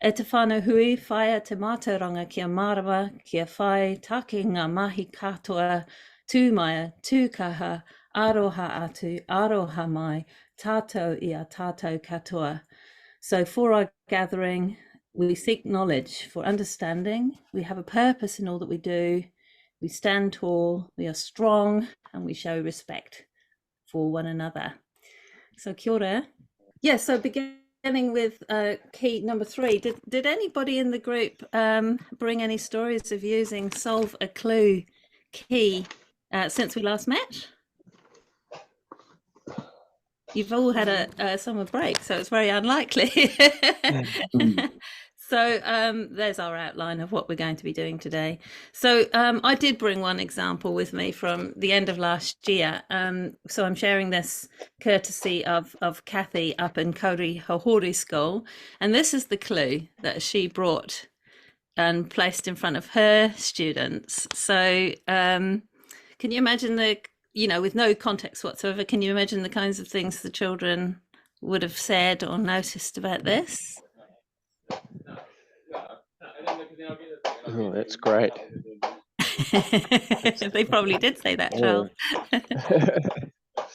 E te whānau hui, whaia te mātauranga kia marawa, kia whai, take ngā mahi katoa, tūmaia, tūkaha, aroha atu, aroha mai, tātou ia tātou katoa. So for our gathering, we seek knowledge for understanding. We have a purpose in all that we do. We stand tall, we are strong, and we show respect for one another. So kia ora. Yeah, so beginning with key number 3, did anybody in the group bring any stories of using solve a clue key since we last met? You've all had a summer break, so it's very unlikely. So there's our outline of what we're going to be doing today. So I did bring one example with me from the end of last year. So I'm sharing this courtesy of Kathy up in Kauri Hauhori School. And this is the clue that she brought and placed in front of her students. So can you imagine with no context whatsoever, can you imagine the kinds of things the children would have said or noticed about this? Oh, that's great. They probably did say that, Charles.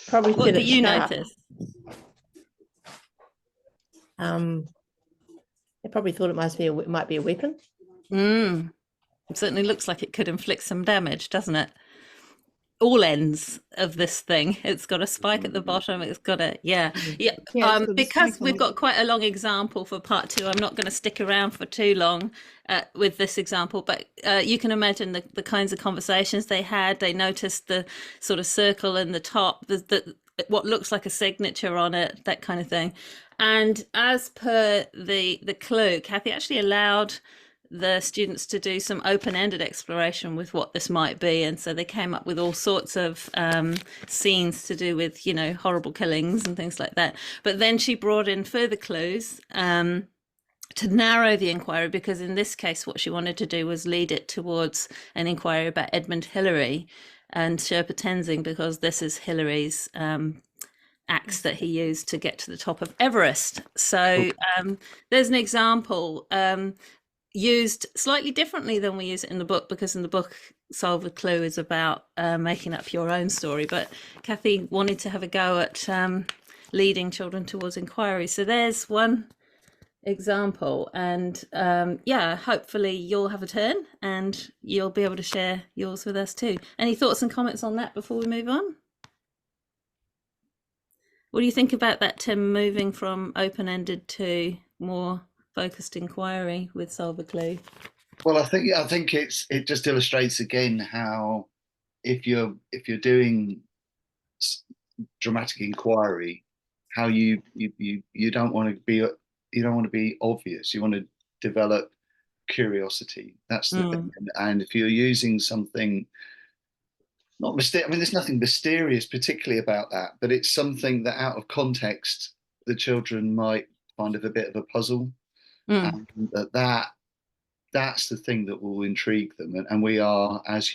Probably what did you notice? They probably thought it might be a weapon. It certainly looks like it could inflict some damage, doesn't it? All ends of this thing. It's got a spike at the bottom. It's got a because we've got quite a long example for part 2. I'm not going to stick around for too long with this example, but you can imagine the kinds of conversations they had. They noticed the sort of circle in the top, the what looks like a signature on it, that kind of thing. And as per the clue, Kathy actually allowed the students to do some open-ended exploration with what this might be, and so they came up with all sorts of scenes to do with horrible killings and things like that. But then she brought in further clues to narrow the inquiry, because in this case what she wanted to do was lead it towards an inquiry about Edmund Hillary and Sherpa Tenzing, because this is Hillary's axe that he used to get to the top of Everest. So there's an example used slightly differently than we use it in the book, because in the book Solve a Clue is about making up your own story, but Kathy wanted to have a go at leading children towards inquiry. So there's one example, and hopefully you'll have a turn and you'll be able to share yours with us too. Any thoughts and comments on that before we move on? What do you think about that, Tim, moving from open-ended to more focused inquiry with Solve a Clue? Well, I think it just illustrates again how if you're doing dramatic inquiry, how you don't want to be obvious. You want to develop curiosity. That's the thing. And if you're using something not mysterious, I mean, there's nothing mysterious particularly about that, but it's something that out of context the children might find of a bit of a puzzle. And that's the thing that will intrigue them, and we are, as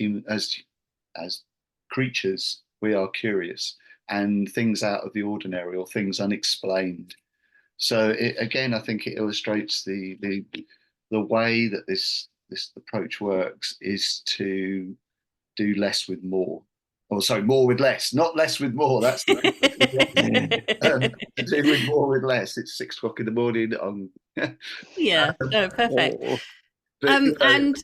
creatures, we are curious, and things out of the ordinary or things unexplained. So again, I think it illustrates the way that this approach works is to do less with more. Or sorry, more with less, not less with more. That's to do with more with less. It's 6 o'clock in the morning. Perfect. And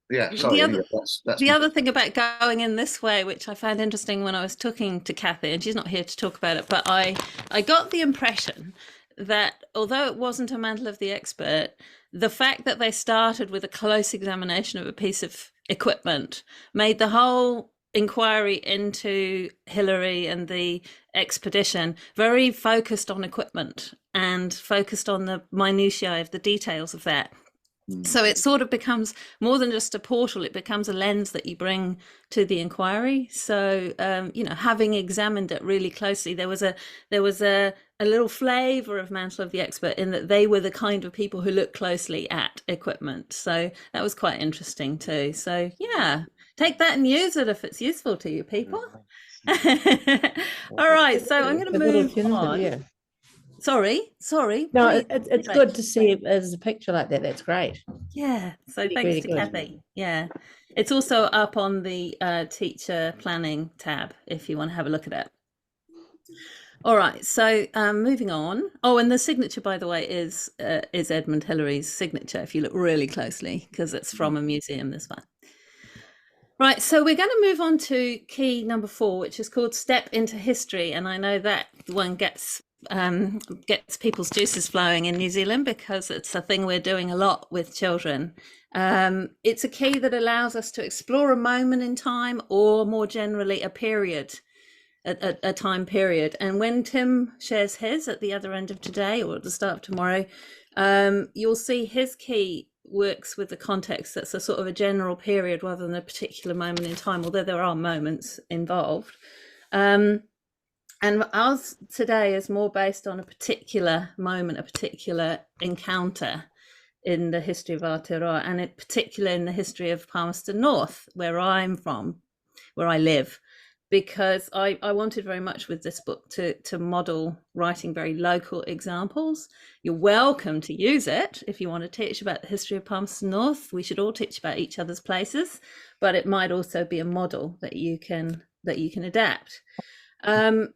the other thing about going in this way, which I found interesting when I was talking to Kathy, and she's not here to talk about it, but I got the impression that although it wasn't a mantle of the expert, the fact that they started with a close examination of a piece of equipment made the whole inquiry into Hillary and the expedition very focused on equipment and focused on the minutiae of the details of that. So it sort of becomes more than just a portal, it becomes a lens that you bring to the inquiry. So, having examined it really closely, there was a little flavour of Mantle of the Expert in that they were the kind of people who look closely at equipment. So that was quite interesting too. So yeah, take that and use it if it's useful to you people. All right, so I'm going to move on. Sorry. No, please, it's good to see it as a picture like that. That's great. Yeah, so Really, thanks really to good. Kathy. Yeah, it's also up on the teacher planning tab if you want to have a look at it. All right, so moving on. Oh, and the signature, by the way, is Edmund Hillary's signature if you look really closely, because it's from a museum, this one. Right, so we're going to move on to key number 4, which is called Step into History. And I know that one gets people's juices flowing in New Zealand because it's a thing we're doing a lot with children. It's a key that allows us to explore a moment in time, or more generally a period, a time period. And when Tim shares his at the other end of today or at the start of tomorrow, you'll see his key works with the context that's a sort of a general period rather than a particular moment in time, although there are moments involved. And ours today is more based on a particular moment, a particular encounter in the history of Aotearoa, and in particular in the history of Palmerston North, where I'm from, where I live, because I wanted very much with this book to model writing very local examples. You're welcome to use it if you want to teach about the history of Palmerston North. We should all teach about each other's places, but it might also be a model that you can adapt.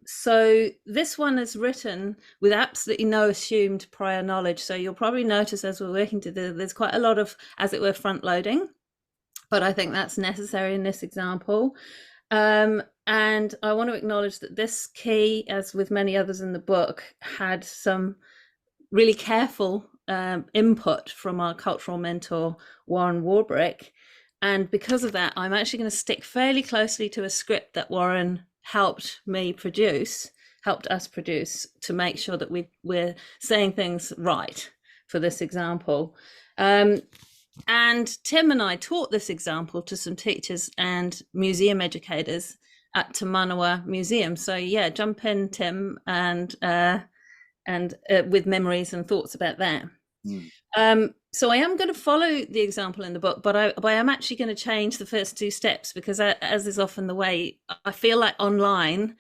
So this one is written with absolutely no assumed prior knowledge. So you'll probably notice as we're working together, there's quite a lot of, as it were, front loading, but I think that's necessary in this example. And I want to acknowledge that this key, as with many others in the book, had some really careful input from our cultural mentor, Warren Warbrick. And because of that, I'm actually going to stick fairly closely to a script that Warren helped us produce to make sure that we're saying things right for this example. And Tim and I taught this example to some teachers and museum educators at Te Manawa Museum. So yeah, jump in, Tim, and with memories and thoughts about that. So I am going to follow the example in the book, but I am actually going to change the first 2 steps because, as is often the way, I feel like online,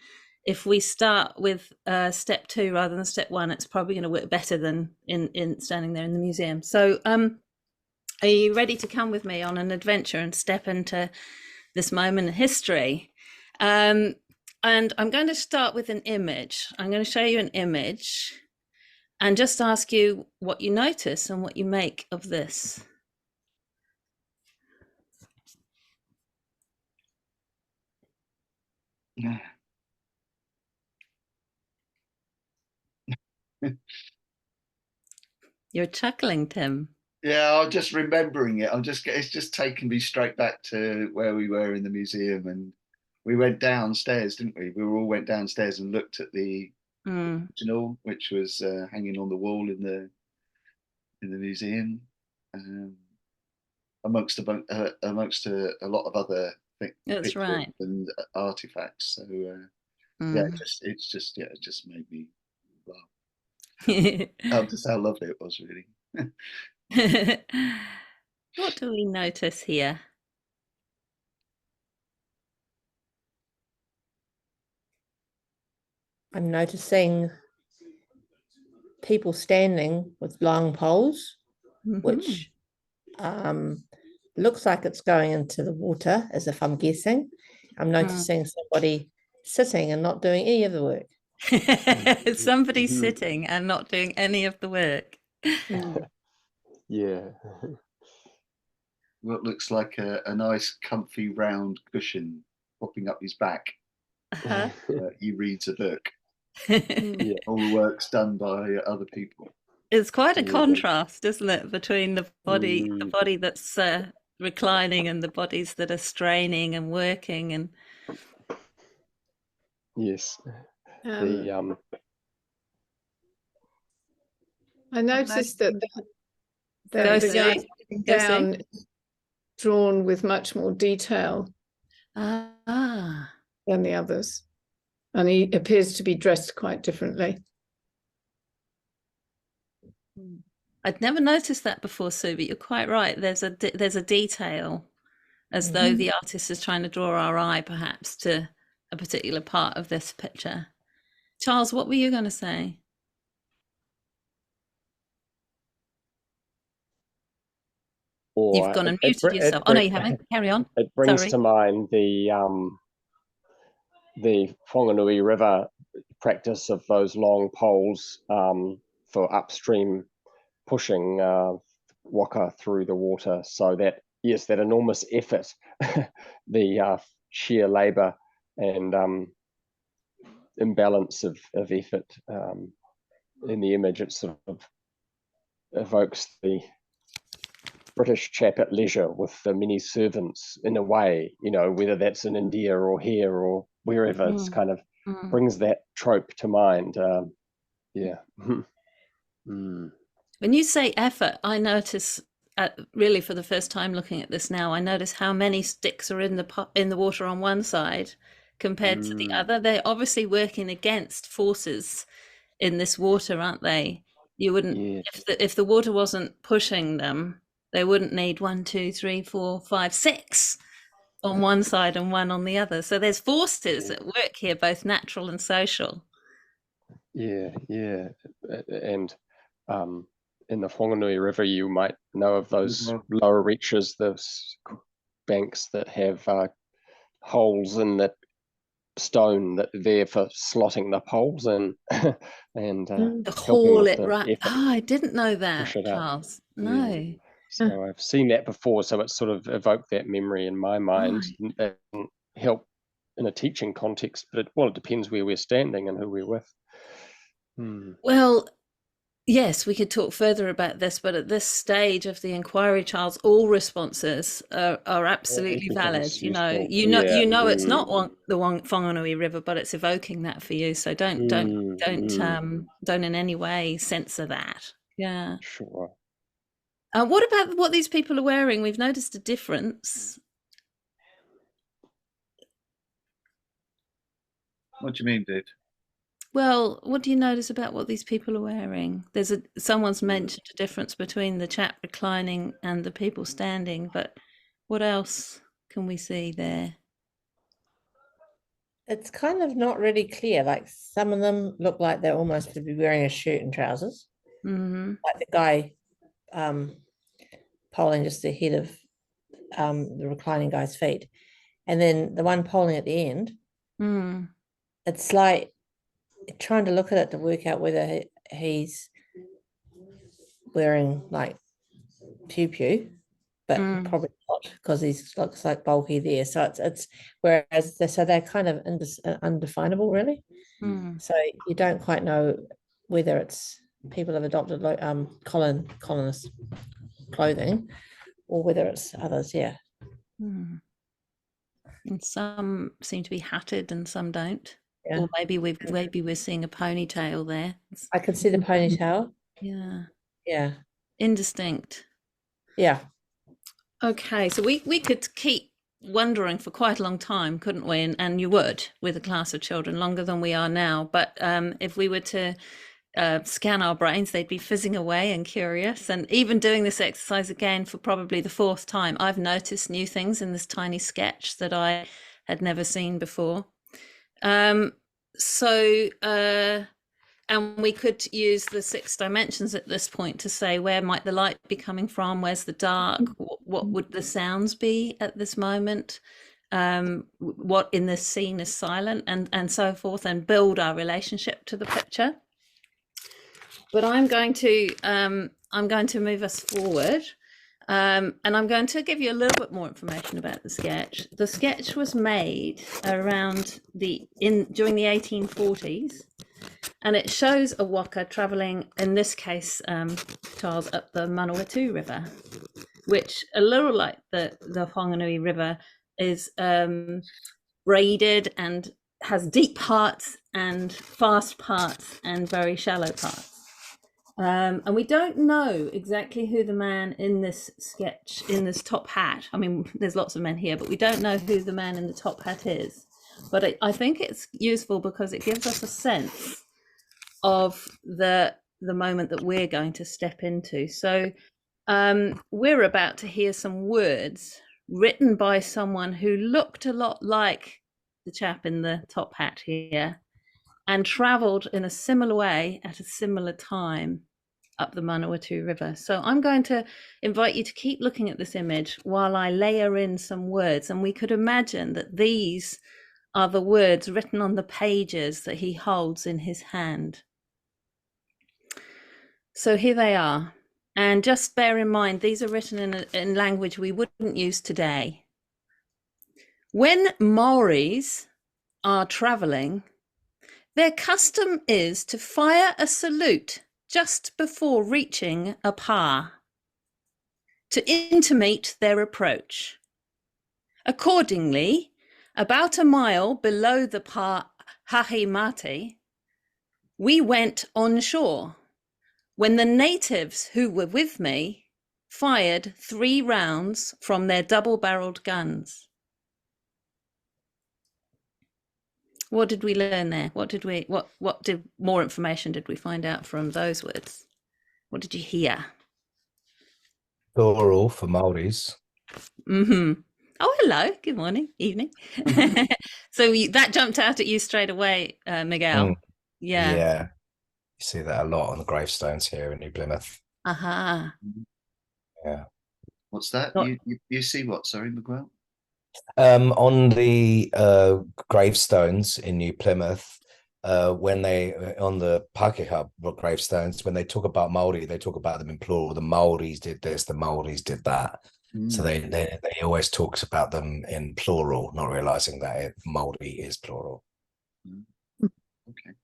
if we start with step 2 rather than step 1, it's probably going to work better than in standing there in the museum. So are you ready to come with me on an adventure and step into this moment in history? And I'm going to start with an image. I'm going to show you an image and just ask you what you notice and what you make of this. Yeah. You're chuckling, Tim. Yeah, I'm just remembering it. It's just taken me straight back to where we were in the museum, and we went downstairs, didn't we? We all went downstairs and looked at the original, which was hanging on the wall in the museum, amongst a lot of other things. That's right. And artifacts. So yeah, it just made me laugh. Just how lovely it was, really. What do we notice here? I'm noticing people standing with long poles, which looks like it's going into the water, as if I'm guessing. I'm noticing somebody sitting and not doing any of the work. Somebody sitting and not doing any of the work. Yeah. What looks like a nice, comfy, round cushion popping up his back. He reads a book. Yeah. All the work's done by other people. It's quite a contrast, isn't it, between the body that's reclining and the bodies that are straining and working and. Yes. I noticed that the gown is drawn with much more detail than the others, and he appears to be dressed quite differently. I'd never noticed that before, Sue, but you're quite right. There's a detail, as though the artist is trying to draw our eye, perhaps, to a particular part of this picture. Charles, what were you going to say? Or You've gone and muted yourself. Oh no, you haven't. Carry on. It brings Sorry. to mind the Whanganui River practice of those long poles for upstream pushing waka through the water. So that, yes, that enormous effort, the sheer labour and imbalance of effort in the image, it sort of evokes the British chap at leisure with the many servants in a way, you know, whether that's in India or here or wherever. It's kind of brings that trope to mind. Yeah. When you say effort, I notice really for the first time looking at this now, I notice how many sticks are in the water on one side compared to the other. They're obviously working against forces in this water, aren't they? You wouldn't, if the water wasn't pushing them, they wouldn't need 1, 2, 3, 4, 5, 6 on one side and one on the other. So there's forces at work here, both natural and social. Yeah. And in the Whanganui River, you might know of those lower reaches, those banks that have holes in that stone that are there for slotting the poles in and haul it right. I didn't know that, Charles. No. Yeah. So I've seen that before, so it's sort of evoked that memory in my mind. That can help in a teaching context, but it depends where we're standing and who we're with. Well, yes, we could talk further about this, but at this stage of the inquiry, Charles, all responses are absolutely valid. You know, it's not the Whanganui River, but it's evoking that for you. So don't in any way censor that. Yeah. Sure. What about what these people are wearing? We've noticed a difference. What do you mean, Dave? Well, what do you notice about what these people are wearing? Someone's mentioned a difference between the chap reclining and the people standing, but what else can we see there? It's kind of not really clear. Like some of them look like they're almost to be wearing a shirt and trousers. Like the guy polling just ahead of the reclining guy's feet. And then the one polling at the end, it's like trying to look at it to work out whether he's wearing like pew, but probably not, because he looks like bulky there. So it's whereas they're kind of undefinable, really. So you don't quite know whether it's people have adopted colonist clothing or whether it's others. Yeah. And some seem to be hatted and some don't. Yeah. Or maybe we're seeing a ponytail there. I can see the ponytail. Yeah. Indistinct. Yeah. Okay, so we could keep wondering for quite a long time, couldn't we? And you would with a class of children, longer than we are now. But if we were to scan our brains, they'd be fizzing away and curious. And even doing this exercise again for probably the 4th time, I've noticed new things in this tiny sketch that I had never seen before. And we could use the 6 dimensions at this point to say, where might the light be coming from? Where's the dark? What would the sounds be at this moment? What in this scene is silent, and so forth, and build our relationship to the picture. But I'm going to move us forward. And I'm going to give you a little bit more information about the sketch. The sketch was made around during the 1840s, and it shows a waka travelling, in this case, Charles, up the Manawatu River, which, a little like the Whanganui River, is braided and has deep parts and fast parts and very shallow parts. And we don't know exactly who the man in this sketch, in this top hat, I mean, there's lots of men here, but we don't know who the man in the top hat is. But I think it's useful because it gives us a sense of the moment that we're going to step into. So we're about to hear some words written by someone who looked a lot like the chap in the top hat here and travelled in a similar way at a similar time. up the Manawatu River. So I'm going to invite you to keep looking at this image while I layer in some words. And we could imagine that these are the words written on the pages that he holds in his hand. So here they are. And just bear in mind, these are written in language we wouldn't use today. When Maoris are traveling, their custom is to fire a salute just before reaching a pa, to intimate their approach. Accordingly, about a mile below the pa Hahimate, we went on shore when the natives who were with me fired 3 rounds from their double-barreled guns. What did we learn there? What more information did we find out from those words? What did you hear? Plural for Maoris. Mm-hmm. Oh, hello. Good morning, evening. So that jumped out at you straight away, Miguel. Yeah. Yeah. You see that a lot on the gravestones here in New Plymouth. Aha. Yeah. What's that? You see what? Sorry, Miguel? On the gravestones in New Plymouth, when they on the Pakeha gravestones, when they talk about Maori, they talk about them in plural. The Maoris did this, the Maoris did that. So they always talks about them in plural, not realizing that Maori is plural. Okay.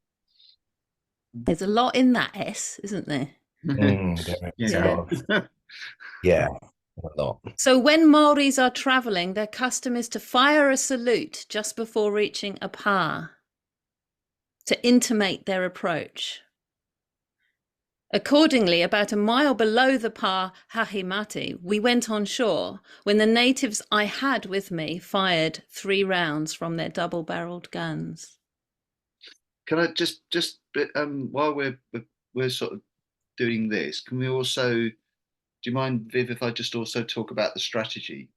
There's a lot in that S, isn't there? Yeah, a lot. So when Maoris are traveling, their custom is to fire a salute just before reaching a pa, to intimate their approach. Accordingly, about a mile below the pa Hahimate, we went on shore when the natives I had with me fired 3 rounds from their double-barreled guns. Can I just while we're sort of doing this, can we also, do you mind, Viv, if I just also talk about the strategy?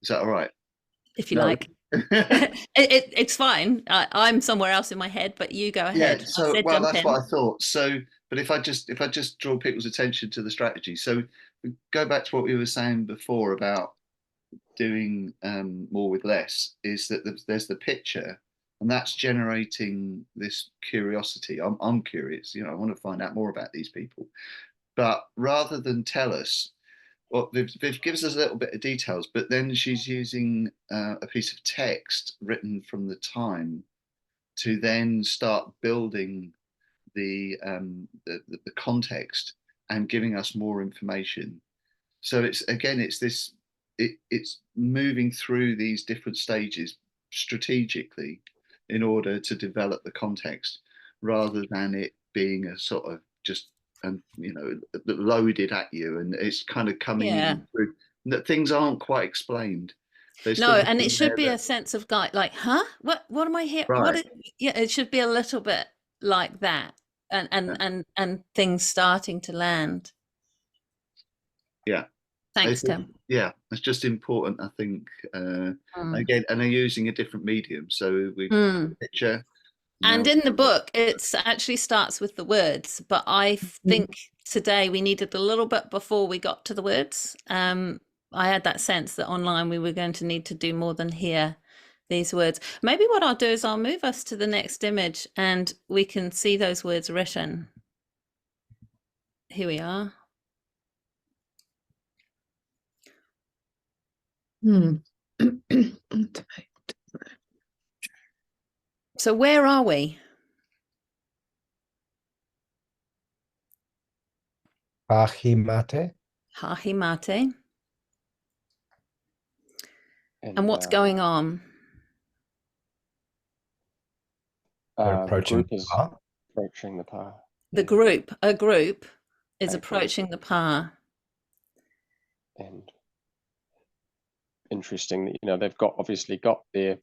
Is that all right? If you like. It's fine. I'm somewhere else in my head, but you go ahead. Yeah, so well, that's what I thought. So, but if I just draw people's attention to the strategy. So we go back to what we were saying before about doing more with less, is that there's the picture, and that's generating this curiosity. I'm curious, I want to find out more about these people. But rather than tell us, well, Viv gives us a little bit of details, but then she's using a piece of text written from the time to then start building the context and giving us more information. So it's moving through these different stages strategically in order to develop the context, rather than it being a sort of just loaded at you, and it's kind of coming in through that things aren't quite explained. No, and it should be a sense of like, huh? What am I here? Right. It should be a little bit like that, and things starting to land. Yeah. Thanks, Tim. Yeah, it's just important, I think. Again, and they're using a different medium, so we picture. And in the book, it actually starts with the words, but I think today we needed a little bit before we got to the words. I had that sense that online we were going to need to do more than hear these words. Maybe what I'll do is I'll move us to the next image and we can see those words written. Here we are. So where are we? Hahimate. Hahimate. And what's going on? Approaching the pa. A group is approaching the pa. And interesting, they've obviously got their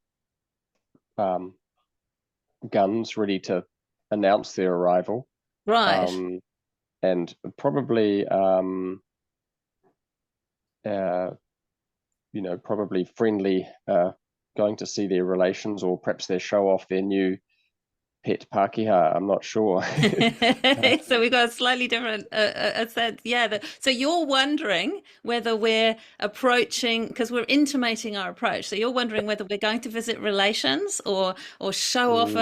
guns ready to announce their arrival. Right. And probably probably friendly, going to see their relations, or perhaps they show off their new pet Pākehā. I'm not sure. So we've got a slightly different sense. Yeah. So you're wondering whether we're approaching, because we're intimating our approach. So you're wondering whether we're going to visit relations or show off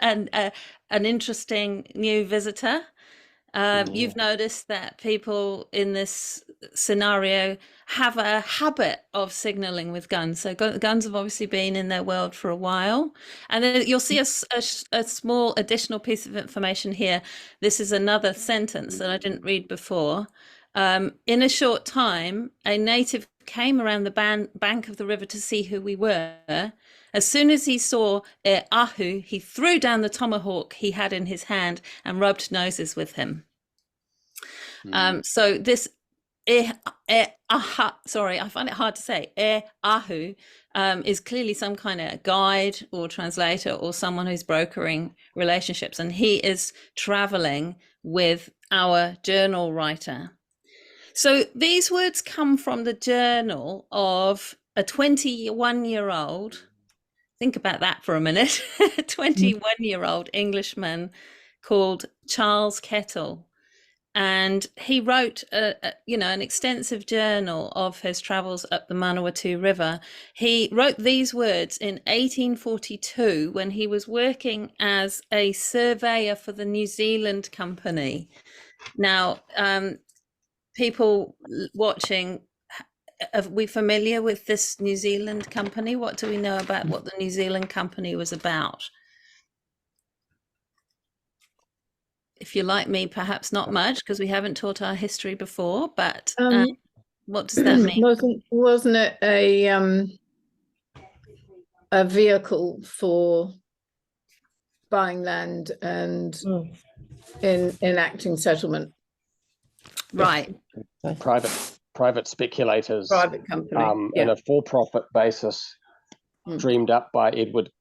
an interesting new visitor. You've noticed that people in this scenario have a habit of signaling with guns. So guns have obviously been in their world for a while. And then you'll see a small additional piece of information here. This is another sentence that I didn't read before. In a short time, a native came around the bank of the river to see who we were. As soon as he saw E Ahu, he threw down the tomahawk he had in his hand and rubbed noses with him. So this sorry, I find it hard to say. E Ahu is clearly some kind of guide or translator or someone who's brokering relationships, and he is traveling with our journal writer. So these words come from the journal of a 21-year-old. Think about that for a minute. 21-year-old Englishman called Charles Kettle. And he wrote, an extensive journal of his travels up the Manawatu River. He wrote these words in 1842 when he was working as a surveyor for the New Zealand Company. Now, people watching, are we familiar with this New Zealand Company? What do we know about what the New Zealand Company was about? If you're like me, perhaps not much, because we haven't taught our history before, but what does that mean? Wasn't it a vehicle for buying land and enacting settlement? Right. Private speculators, private company, in a for-profit basis, dreamed up by Edward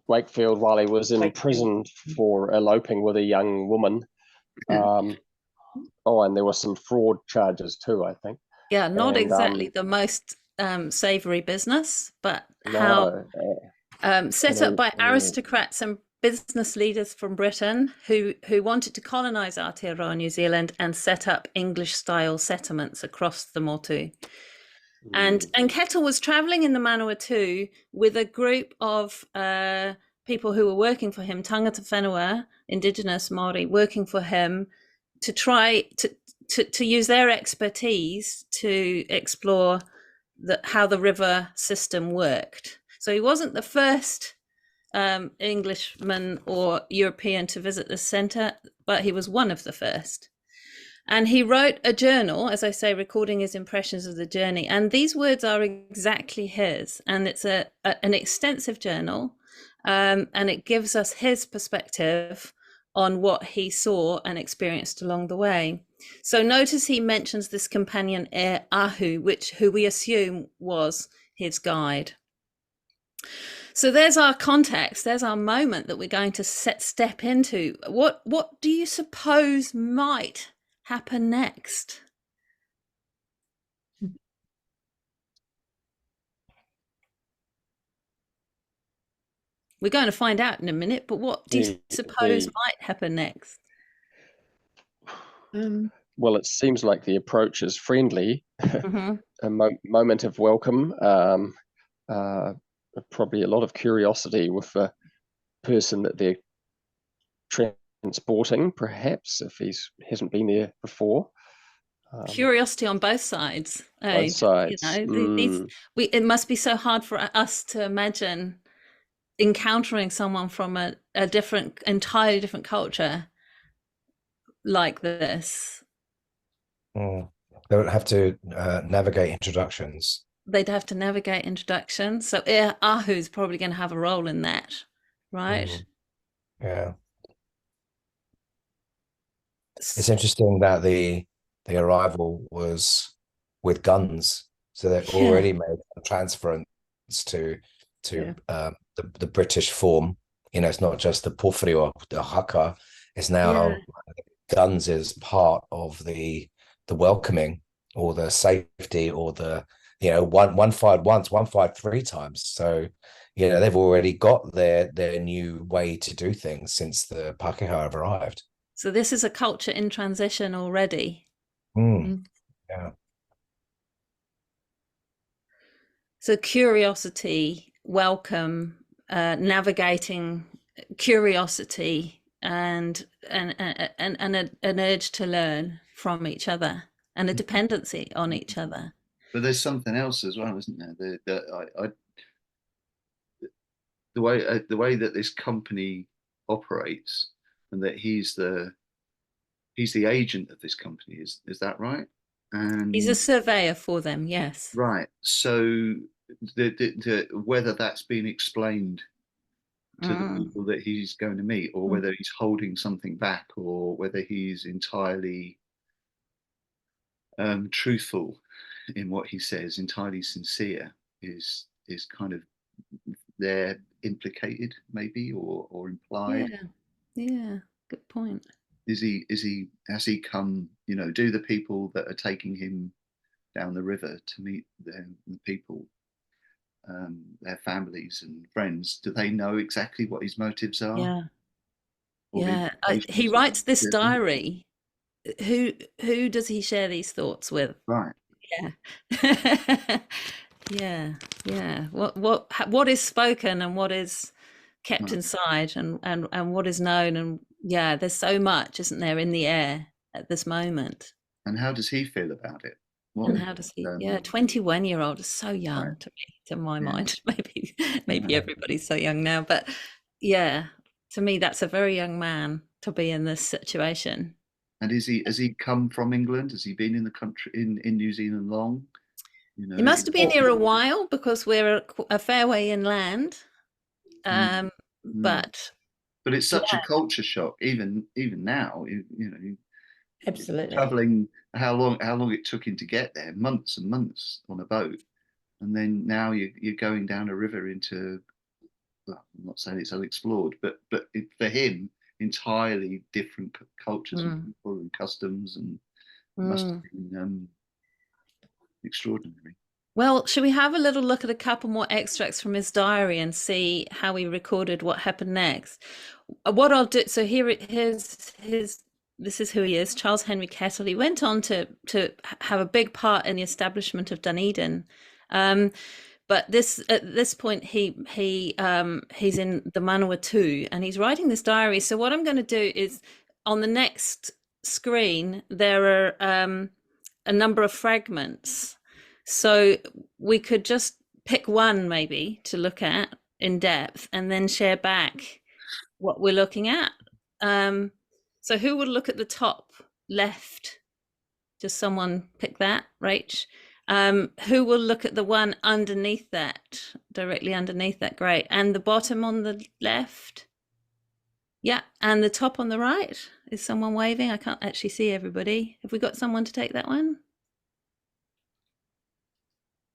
Wakefield while he was imprisoned for eloping with a young woman. And there were some fraud charges too, I think. Yeah, not exactly the most savory business, but how set up by aristocrats and business leaders from Britain who wanted to colonize Aotearoa New Zealand and set up English-style settlements across the Motu. And Kettle was traveling in the Manawatu with a group of people who were working for him, tangata whenua, indigenous Māori, working for him to try to use their expertise to explore how the river system worked. So he wasn't the first Englishman or European to visit the centre, but he was one of the first. And he wrote a journal, as I say, recording his impressions of the journey. And these words are exactly his. And it's an extensive journal. And it gives us his perspective on what he saw and experienced along the way. So notice he mentions this companion E Ahu, who we assume was his guide. So there's our context, there's our moment that we're going to step into. What do you suppose might happen next? We're going to find out in a minute, but what do you suppose might happen next? Well, it seems like the approach is friendly, a moment of welcome, probably a lot of curiosity with the person that they're transporting, perhaps, if he hasn't been there before. Curiosity on both sides. Both sides. It must be so hard for us to imagine encountering someone from a entirely different culture like this. They would have to navigate introductions. They'd have to navigate introductions. So E Ahu's probably going to have a role in that, right? Yeah. It's interesting that the arrival was with guns, so they've already made a transference to the British form. You know, it's not just the pōwhiri, the haka. It's now guns is part of the welcoming or the safety or the, one fired once, one fired three times. So, they've already got their new way to do things since the Pākehā have arrived. So this is a culture in transition already. Yeah. So curiosity, welcome, navigating curiosity, and an urge to learn from each other, and a dependency on each other. But there's something else as well, isn't there? The way that this company operates, and that he's the agent of this company, is that right? And he's a surveyor for them, yes. Right. So whether that's been explained to the people that he's going to meet, or whether he's holding something back, or whether he's entirely truthful in what he says, entirely sincere, is kind of there implicated, maybe, or implied. Yeah, good point. Has he come, do the people that are taking him down the river to meet the people, their families and friends, do they know exactly what his motives are? He writes this diary. Who does he share these thoughts with? Right. Yeah. What is spoken and what is kept inside, and what is known, and there's so much, isn't there, in the air at this moment. And how does he feel about it? And how does he? 21-year-old is so young, right, to my mind. Maybe everybody's so young now, but to me that's a very young man to be in this situation. And has he come from England? Has he been in the country, in New Zealand long? He must have been here a while, because we're a fair way inland. But it's such a culture shock, even now. Absolutely. Traveling, how long it took him to get there, months and months on a boat, and then now you're going down a river into, well, I'm not saying it's unexplored, but for him, entirely different cultures and people and customs, and must have been extraordinary. Well, should we have a little look at a couple more extracts from his diary and see how he recorded what happened next? What I'll do, so here's this is who he is, Charles Henry Kettle. He went on to have a big part in the establishment of Dunedin. But at this point, he's in the Manawatu, and he's writing this diary. So what I'm going to do is, on the next screen, there are a number of fragments. So we could just pick one maybe to look at in depth, and then share back what we're looking at. So who would look at the top left? Just someone pick that, Rach. Who will look at the one underneath that, directly underneath that? Great. And the bottom on the left? Yeah. And the top on the right? Is someone waving? I can't actually see everybody. Have we got someone to take that one?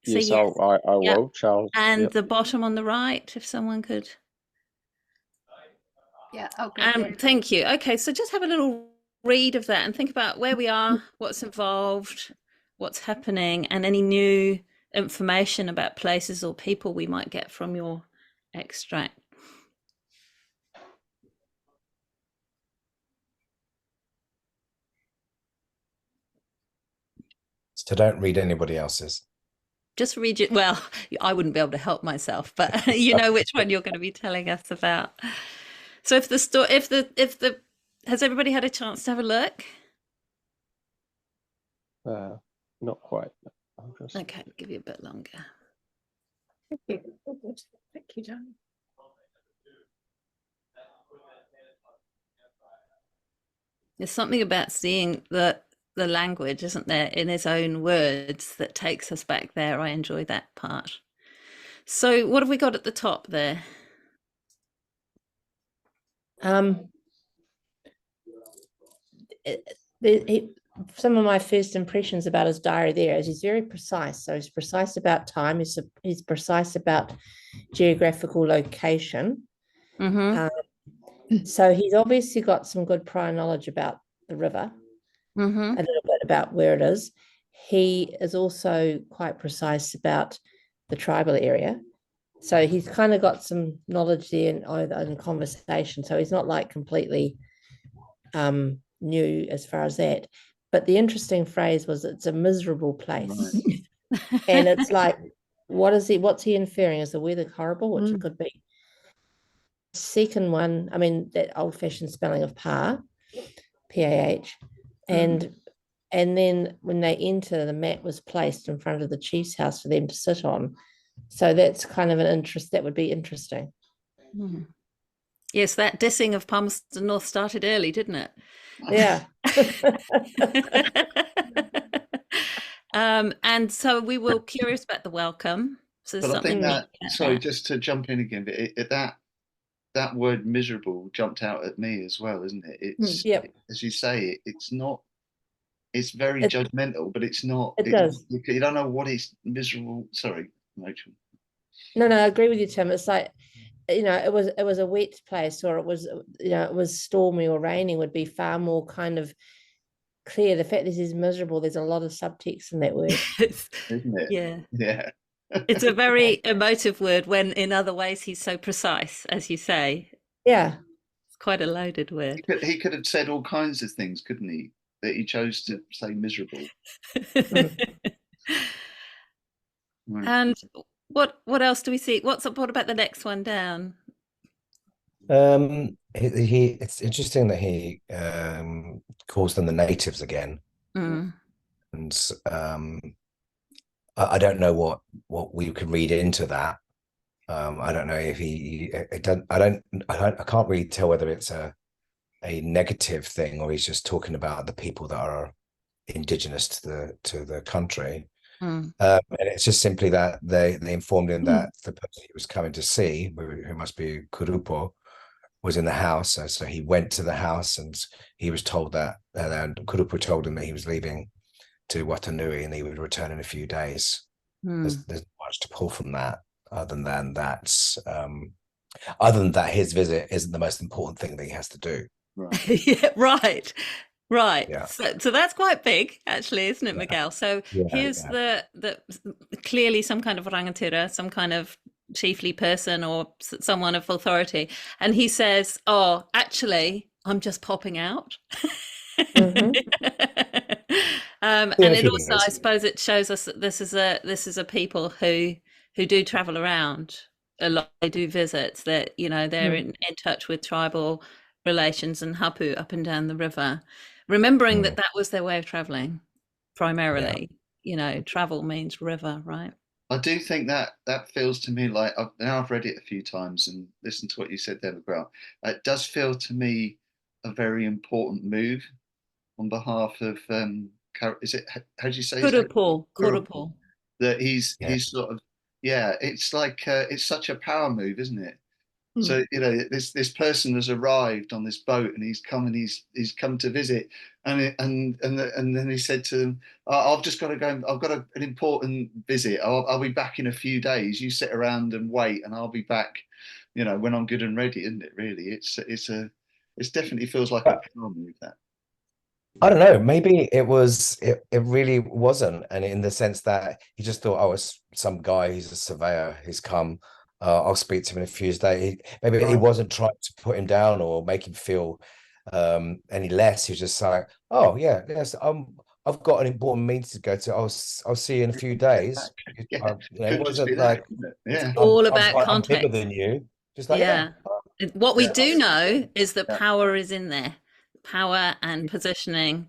Yes, I will, Charles. And the bottom on the right, if someone could. Yeah. Okay. Thank you. Okay, so just have a little read of that and think about where we are, what's involved, what's happening, and any new information about places or people we might get from your extract. So don't read anybody else's. Just read it. Well, I wouldn't be able to help myself, but you know which one you're going to be telling us about. So if has everybody had a chance to have a look? Not quite. Okay, I'll give you a bit longer. Thank you, Johnny. There's something about seeing the language, isn't there, in his own words, that takes us back there. I enjoy that part. So what have we got at the top there? Some of my first impressions about his diary there is he's very precise. So he's precise about time. He's precise about geographical location. So he's obviously got some good prior knowledge about the river, a little bit about where it is. He is also quite precise about the tribal area. So he's kind of got some knowledge there in conversation. So he's not like completely new as far as that. But the interesting phrase was, it's a miserable place. Right. And it's like, what's he inferring? Is the weather horrible? Which it could be. Second one, I mean, that old-fashioned spelling of PAH, P-A-H, and then when they enter, the mat was placed in front of the chief's house for them to sit on. So that's kind of an interest. That would be interesting. Yes, that dissing of Palmerston North started early, didn't it? Yeah. And so we were curious about the welcome. So But I think that, sorry, just to jump in again, but that word miserable jumped out at me as well, isn't it? It's, as you say, it's not, it's very judgmental, but it's not. It does. You don't know what is miserable. Sorry, Rachel. No, I agree with you, Tim. It's like, it was a wet place, or it was, it was stormy or raining, would be far more kind of clear. The fact this is miserable, there's a lot of subtext in that word. Isn't it? Yeah. Yeah. It's a very emotive word when in other ways he's so precise, as you say. Yeah. It's quite a loaded word. He could have said all kinds of things, couldn't he? That he chose to say miserable. Right. And what else do we see? What about the next one down? It's interesting that he calls them the natives again. And I don't know what we could read into that. I don't know if I can't really tell whether it's a negative thing, or he's just talking about the people that are indigenous to the country. And it's just simply that they informed him that the person he was coming to see, who must be Kurupo, was in the house. So he went to the house, and he was told that, and Kurupo told him that he was leaving to Watanui and he would return in a few days. There's not much to pull from that, other than that his visit isn't the most important thing that he has to do. Right. Yeah, right. Yeah. So that's quite big, actually, isn't it, Miguel? So here's the clearly some kind of rangatira, some kind of chiefly person or someone of authority, and he says, "Oh, actually, I'm just popping out." And it also, I suppose, it shows us that this is a people who do travel around a lot. They do visits. That they're in touch with tribal relations and hapu up and down the river, remembering that was their way of traveling primarily. Travel means river, right? I do think that feels to me like, I've read it a few times and listened to what you said there, Miguel. It does feel to me a very important move on behalf of is it, how do you say Kurupo. That he's sort of, it's like it's such a power move, isn't it? So this person has arrived on this boat, and he's come to visit, and then he said to them, "I've just got to go. I've got an important visit. I'll be back in a few days. You sit around and wait, and I'll be back. When I'm good and ready." Isn't it? Really, it definitely feels like a power move. That. I don't know. Maybe it really wasn't, and in the sense that he just thought, "Oh, it's some guy. He's a surveyor. He's come. I'll speak to him in a few days." Maybe he wasn't trying to put him down or make him feel any less. He was just like, "Oh yes, I've got an important meeting to go to. I'll see you in a few days." It wasn't like it's all about context. I'm bigger than you. Just like What we do know is that power is in there. Power and positioning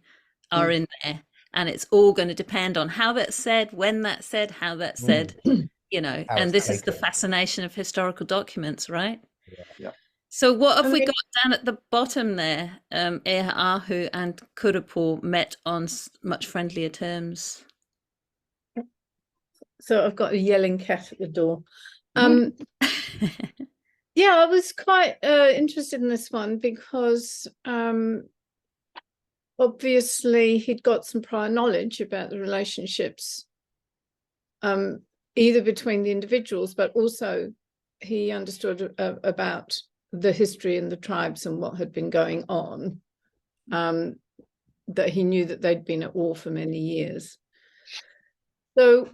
are in there, and it's all going to depend on how that's said, when that's said, how that's said. And this is the fascination of historical documents, right? Yeah. So what have we got down at the bottom there? E'ahu and Kurupo met on much friendlier terms. So I've got a yelling cat at the door. Yeah, I was quite interested in this one because obviously he'd got some prior knowledge about the relationships either between the individuals, but also he understood about the history and the tribes and what had been going on, that he knew that they'd been at war for many years. So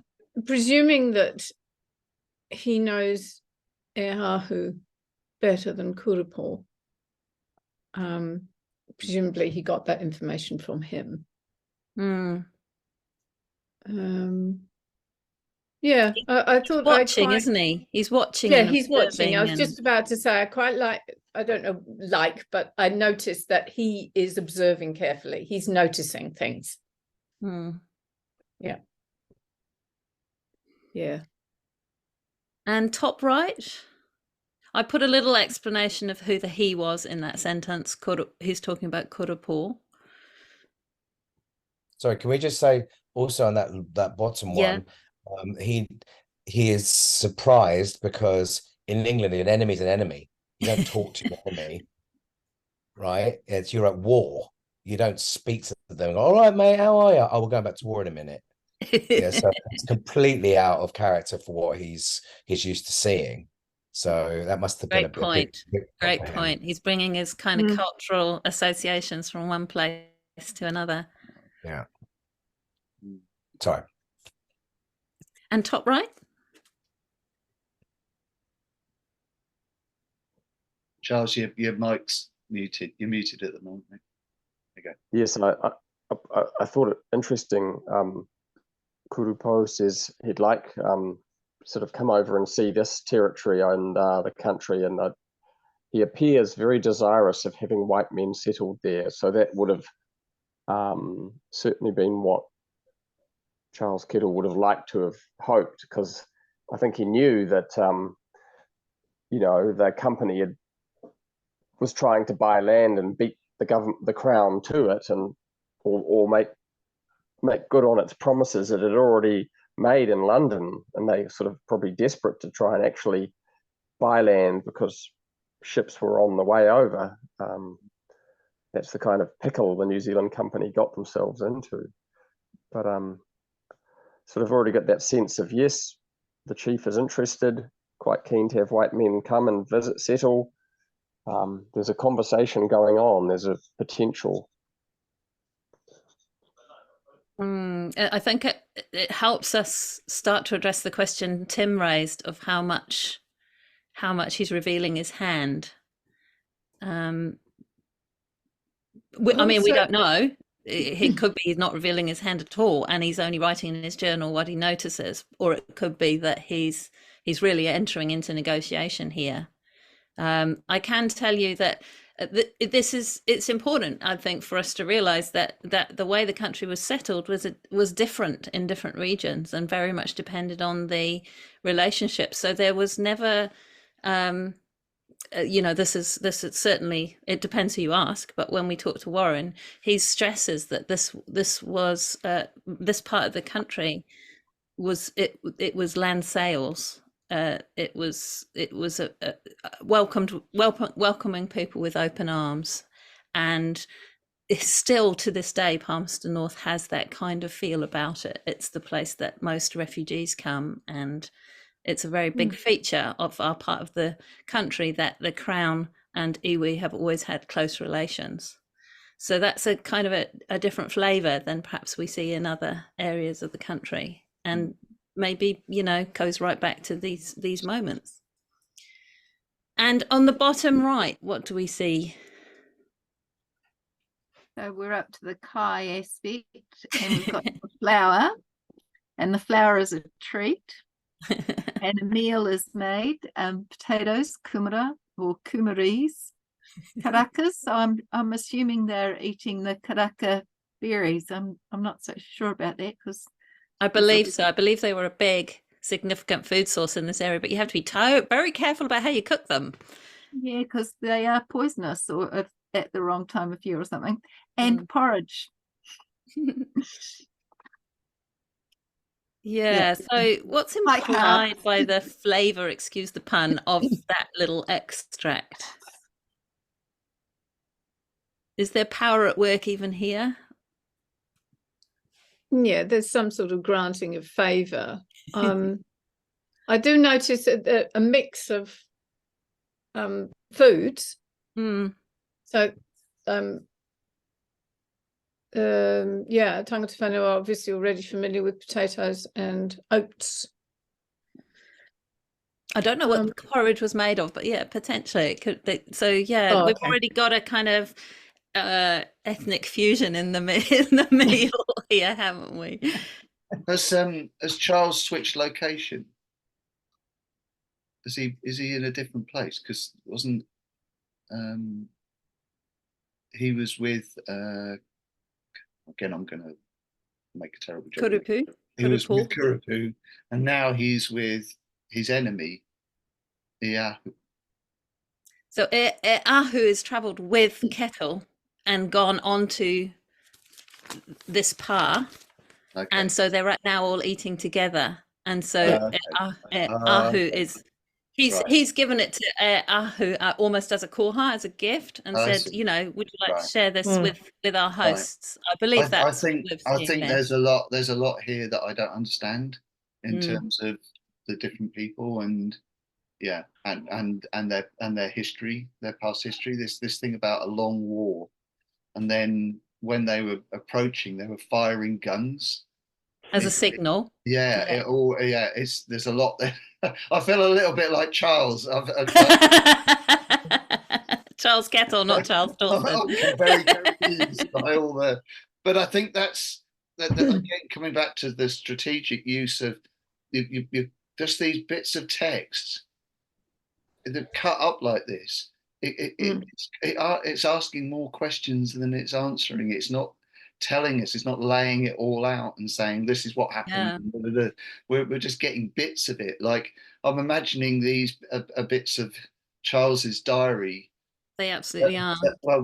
presuming that he knows Ehahu better than Kurupō. Presumably he got that information from him. Yeah, I thought watching, isn't he? He's watching. Yeah, he's watching. I was just about to say, I quite like, I don't know, but I noticed that he is observing carefully. He's noticing things. Yeah. Yeah. And top right, I put a little explanation of who the he was in that sentence. He's talking about Kurupō. Sorry, can we just say also on that bottom one, he is surprised because in England an enemy's an enemy. You don't talk to your enemy, right? You're at war. You don't speak to them. All right, mate, how are you? Oh, we're going back to war in a minute. Yeah, so it's completely out of character for what he's used to seeing. So that must have been great point. Great point. He's bringing his kind of cultural associations from one place to another. Yeah. Sorry. And top right? Charles, your mic's muted. You're muted at the moment. Okay. Yes, and I thought it interesting. Kurupō says he'd like sort of come over and see this territory and the country, and he appears very desirous of having white men settled there. So that would have certainly been what Charles Kettle would have liked to have hoped, because I think he knew that the company was trying to buy land and beat the crown to it, and or make good on its promises that it had already made in London, and they sort of probably desperate to try and actually buy land because ships were on the way over. That's the kind of pickle the New Zealand company got themselves into. But sort of already got that sense of, yes, the chief is interested, quite keen to have white men come and visit, settle. There's a conversation going on. There's a potential. I think it helps us start to address the question Tim raised of how much he's revealing his hand. I mean, we don't know. It could be he's not revealing his hand at all, and he's only writing in his journal what he notices, or it could be that he's really entering into negotiation here. I can tell you that it's important, I think, for us to realize that the way the country was settled was different in different regions and very much depended on the relationship. So there was never this is certainly, it depends who you ask, but when we talk to Warren, he stresses that this was this part of the country was land sales. It was welcoming people with open arms, and still to this day Palmerston North has that kind of feel about it. It's the place that most refugees come, and it's a very big feature of our part of the country that the Crown and iwi have always had close relations. So that's a kind of a different flavour than perhaps we see in other areas of the country, and maybe goes right back to these moments. And on the bottom right, what do we see? So we're up to the kai aspect, and we've got the flour, and the flour is a treat, and a meal is made. Potatoes, kumara or kumaris, karakas. So I'm assuming they're eating the karaka berries. I'm not so sure about that, because I believe so. I believe they were a big, significant food source in this area, but you have to be very careful about how you cook them. Yeah, because they are poisonous, or if at the wrong time of year or something. And porridge. Yeah. So what's implied by the flavour, excuse the pun, of that little extract? Is there power at work even here? Yeah, there's some sort of granting of favour. I do notice a mix of foods. So, tangata whenua are obviously already familiar with potatoes and oats. I don't know what the porridge was made of, but yeah, potentially it could. So yeah, we've already got a kind of ethnic fusion in the meal here, haven't we? Has Charles switched location? Is he in a different place? Because wasn't he was with again, I'm gonna make a terrible joke. Kurupu. He was with Kurupu, and now he's with his enemy, Eahu. So Eahu has travelled with Kettle and gone on to this pa, and so they're right now all eating together. And so Eahu is he's given it to Eahu almost as a koha, as a gift, and said, you know, would you like to share this with our hosts? I believe that. I think there's a lot here that I don't understand in terms of the different people and and their history, their past history. This thing about a long war, and then when they were approaching, they were firing guns as a signal. There's a lot there. I feel a little bit like Charles. Charles Kettle, not Charles Dawson. I'm very confused by all the. But I think that's again coming back to the strategic use of you just these bits of text that cut up like this. It's asking more questions than it's answering. It's not telling us, it's not laying it all out and saying this is what happened. We're just getting bits of it. Like I'm imagining these bits of Charles's diary. They absolutely are.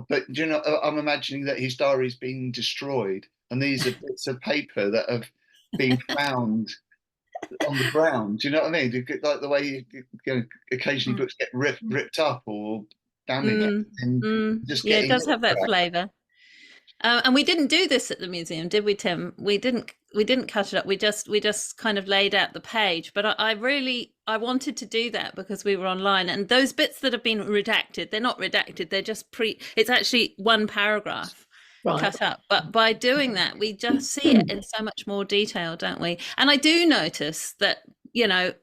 But you know, I'm imagining that his diary's been destroyed, and these are bits of paper that have been found on the ground. Do you know what I mean? Like the way occasionally books get ripped up or damaged. It does have that flavour. And we didn't do this at the museum, did we, Tim? We didn't cut it up. We just kind of laid out the page. But I wanted to do that because we were online, and those bits that have been redacted, they're not redacted. They're just it's actually one paragraph cut up. But by doing that, we just see it in so much more detail, don't we? And I do notice that, you know,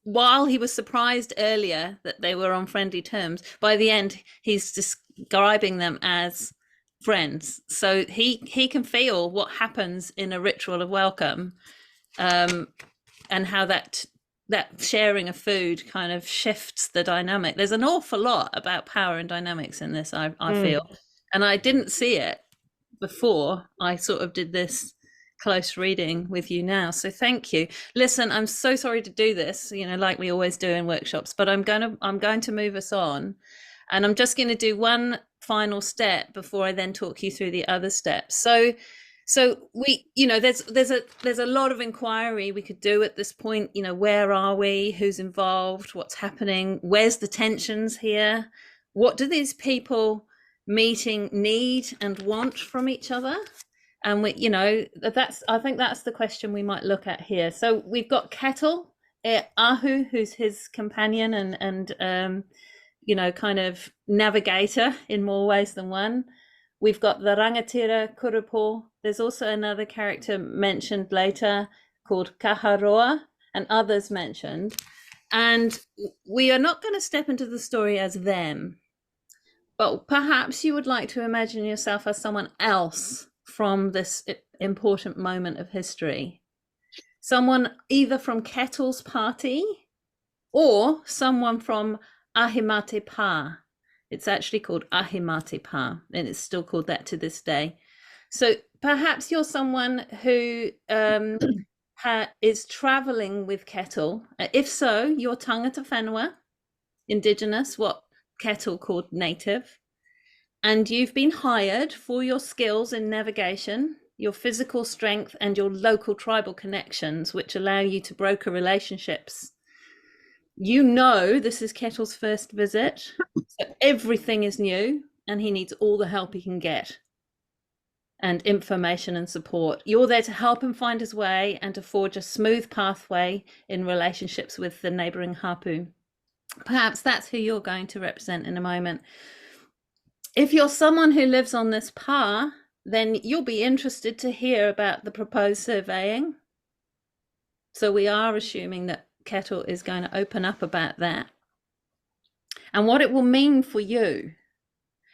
while he was surprised earlier that they were on friendly terms, by the end he's describing them as friends. So he can feel what happens in a ritual of welcome, and how that sharing of food kind of shifts the dynamic. There's an awful lot about power and dynamics in this, I feel, and I didn't see it before I sort of did this close reading with you now. So thank you. Listen, I'm so sorry to do this, you know, like we always do in workshops, but I'm going to move us on, and I'm just going to do one final step before I then talk you through the other steps. So we, you know, there's a lot of inquiry we could do at this point. You know, where are we? Who's involved? What's happening? Where's the tensions here? What do these people meeting need and want from each other? And we, you know, I think that's the question we might look at here. So we've got Kettle, Ahu, who's his companion and you know, kind of navigator in more ways than one. We've got the Rangatira Kurupo. There's also another character mentioned later called Kaharoa, and others mentioned. And we are not going to step into the story as them, but perhaps you would like to imagine yourself as someone else from this important moment of history. Someone either from Kettle's party or someone from Ahimate Pa. It's actually called Ahimate Pa, and it's still called that to this day. So perhaps you're someone who is traveling with Kettle. If so, you're Tangata Whenua, indigenous, what Kettle called native. And you've been hired for your skills in navigation, your physical strength, and your local tribal connections, which allow you to broker relationships. You know this is Kettle's first visit, so everything is new, and he needs all the help he can get, and information and support. You're there to help him find his way and to forge a smooth pathway in relationships with the neighbouring hapu. Perhaps that's who you're going to represent in a moment. If you're someone who lives on this pa, then you'll be interested to hear about the proposed surveying. So we are assuming that Kettle is going to open up about that and what it will mean for you.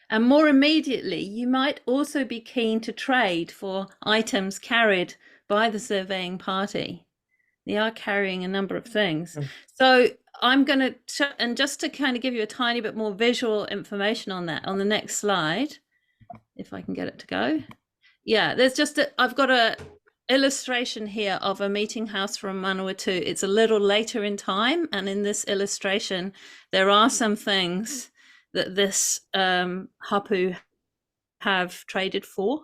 And more immediately, you might also be keen to trade for items carried by the surveying party. They are carrying a number of things. So I'm going to, and just to kind of give you a tiny bit more visual information on that, on the next slide, if I can get it to go. Yeah, there's just, I've got a illustration here of a meeting house from Manawatu. It's a little later in time. And in this illustration, there are some things that this hapu have traded for.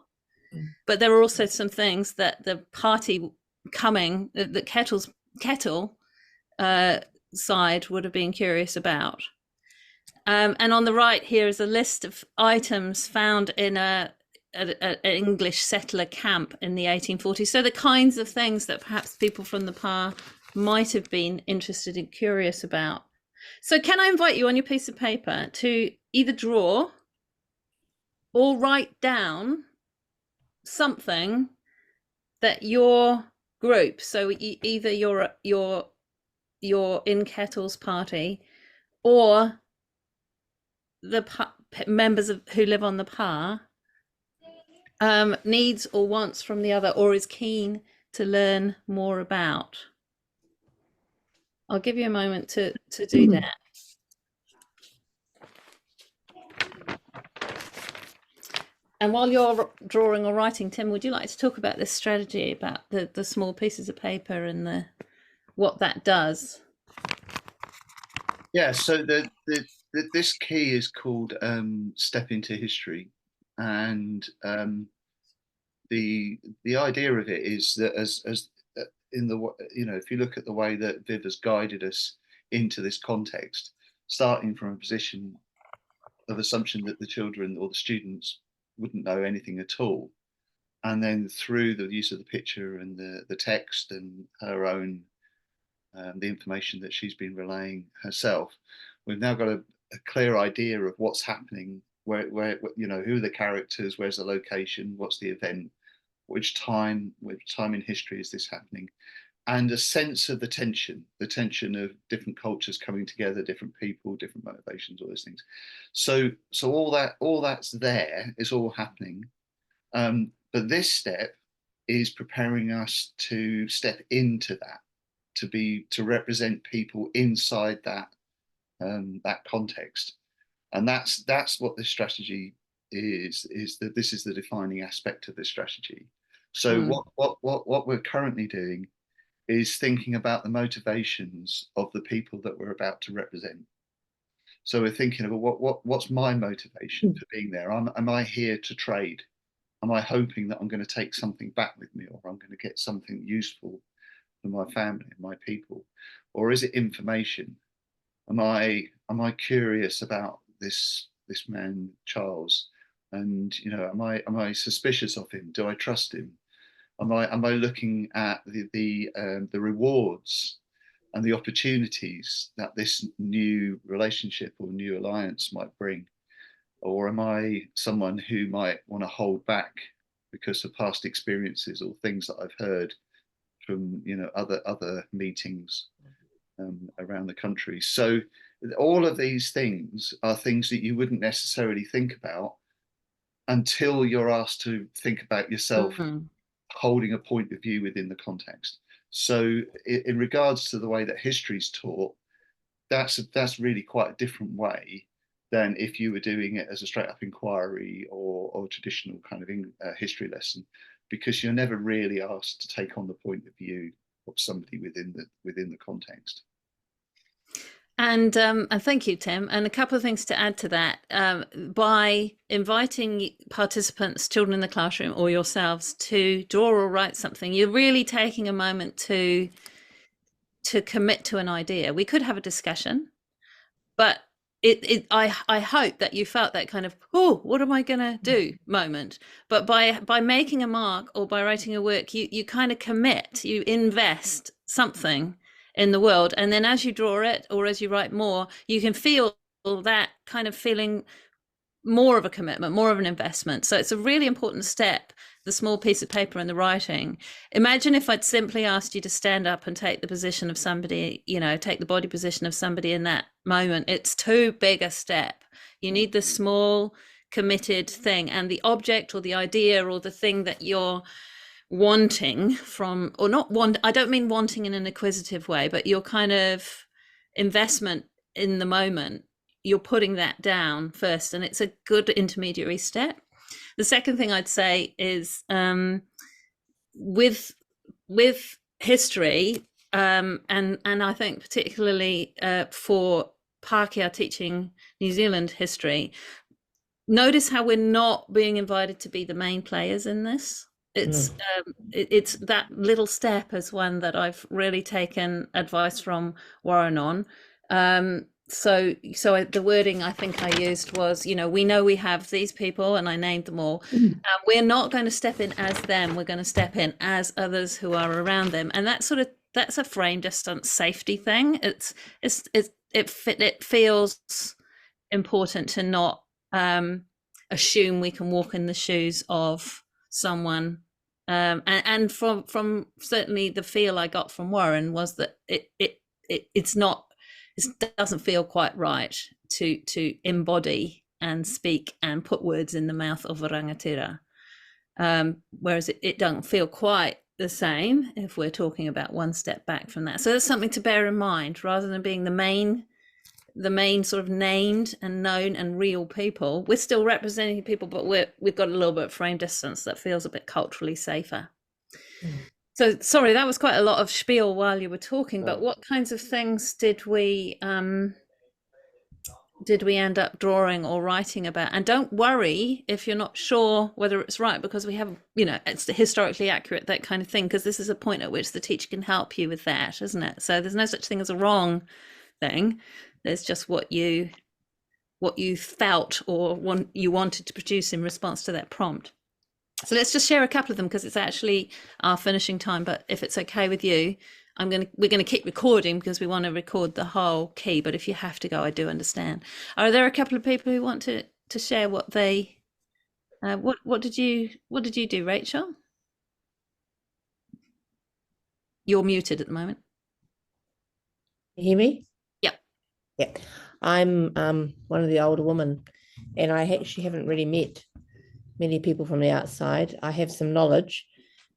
But there are also some things that the party coming, the Kettle side would have been curious about. And on the right here is a list of items found in an English settler camp in the 1840s. So the kinds of things that perhaps people from the PA might have been interested and curious about. So can I invite you on your piece of paper to either draw or write down something that your group, so either you're in Kettle's party or the members who live on the PA needs or wants from the other, or is keen to learn more about. I'll give you a moment to do that. And while you're drawing or writing, Tim, would you like to talk about this strategy, about the small pieces of paper and what that does? Yeah, so this key is called Step into History. And the idea of it is that as in the, you know, if you look at the way that Viv has guided us into this context, starting from a position of assumption that the children or the students wouldn't know anything at all, and then through the use of the picture and the text and her own the information that she's been relaying herself, we've now got a clear idea of what's happening, where you know, who are the characters, where's the location, what's the event, which time in history is this happening, and a sense of the tension of different cultures coming together, different people, different motivations, all those things. So all that's there is all happening, but this step is preparing us to step into that, to represent people inside that that context, and that's what this strategy is that this is the defining aspect of this strategy. So what we're currently doing is thinking about the motivations of the people that we're about to represent. So we're thinking about what's my motivation for being there. Am I here to trade? Am I hoping that I'm going to take something back with me, or I'm going to get something useful for my family and my people? Or is it information? Am I curious about this man Charles, and you know, am I suspicious of him? Do I trust him? Am I looking at the rewards and the opportunities that this new relationship or new alliance might bring? Or am I someone who might want to hold back because of past experiences or things that I've heard from, you know, other meetings around the country? So all of these things are things that you wouldn't necessarily think about until you're asked to think about yourself holding a point of view within the context. So in regards to the way that history's taught, that's really quite a different way than if you were doing it as a straight up inquiry or traditional kind of history lesson, because you're never really asked to take on the point of view of somebody within the context. And thank you, Tim. And a couple of things to add to that. By inviting participants, children in the classroom or yourselves, to draw or write something, you're really taking a moment to commit to an idea. We could have a discussion, but I hope that you felt that kind of, oh, what am I going to do moment. But by making a mark or by writing a work, you kind of commit, you invest something in the world, and then as you draw it or as you write more, you can feel that kind of feeling more of a commitment, more of an investment. So it's a really important step, the small piece of paper and the writing. Imagine if I'd simply asked you to stand up and take the position of somebody, you know, take the body position of somebody in that moment. It's too big a step. You need the small committed thing, and the object or the idea or the thing that you're wanting from, or not want, I don't mean wanting in an acquisitive way, but your kind of investment in the moment, you're putting that down first, and it's a good intermediary step. The second thing I'd say is with history, and I think particularly for Pākehā teaching New Zealand history, notice how we're not being invited to be the main players in this. It's it's that little step as one that I've really taken advice from Warren on. So the wording I think I used was, you know, we know we have these people, and I named them all. We're not going to step in as them. We're going to step in as others who are around them, and that's a frame distance safety thing. It feels important to not assume we can walk in the shoes of someone. And from certainly the feel I got from Warren was that it's not. It doesn't feel quite right to embody and speak and put words in the mouth of a rangatira, whereas it doesn't feel quite the same if we're talking about one step back from that. So that's something to bear in mind, rather than being the main sort of named and known and real people. We're still representing people, but we've got a little bit of frame distance that feels a bit culturally safer. So sorry, that was quite a lot of spiel while you were talking, but what kinds of things did we end up drawing or writing about? And don't worry if you're not sure whether it's right, because we have, you know, it's historically accurate, that kind of thing, because this is a point at which the teacher can help you with that, isn't it? So there's no such thing as a wrong thing. There's just what you felt or you wanted to produce in response to that prompt. So let's just share a couple of them, because it's actually our finishing time. But if it's okay with you, we're going to keep recording, because we want to record the whole key. But if you have to go, I do understand. Are there a couple of people who want to share what they what did you do, Rachel? You're muted at the moment. You hear me? Yeah. I'm one of the older women, and I actually haven't really met many people from the outside. I have some knowledge,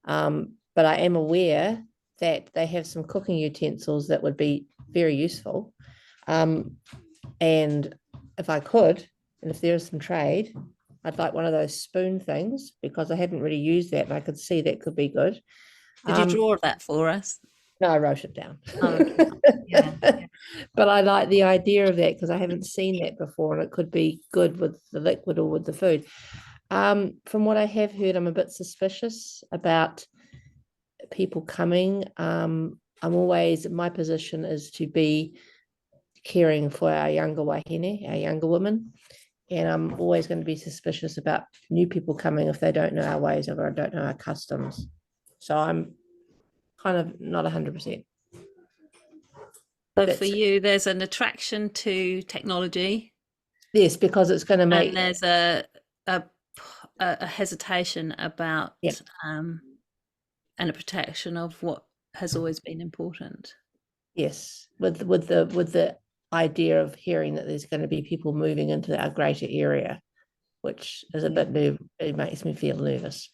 but I am aware that they have some cooking utensils that would be very useful. And if I could, and if there's some trade, I'd like one of those spoon things, because I haven't really used that, and I could see that could be good. Did you draw that for us? No, I wrote it down. Oh, yeah. But I like the idea of that, because I haven't seen that before, and it could be good with the liquid or with the food. From what I have heard, I'm a bit suspicious about people coming. My position is to be caring for our younger wahine, our younger women, and I'm always going to be suspicious about new people coming if they don't know our ways or don't know our customs. So I'm kind of not 100%. So for you, there's an attraction to technology. Yes, because it's going to make. And there's a hesitation about and a protection of what has always been important. Yes, with the idea of hearing that there's going to be people moving into our greater area, which is a bit new. It makes me feel nervous.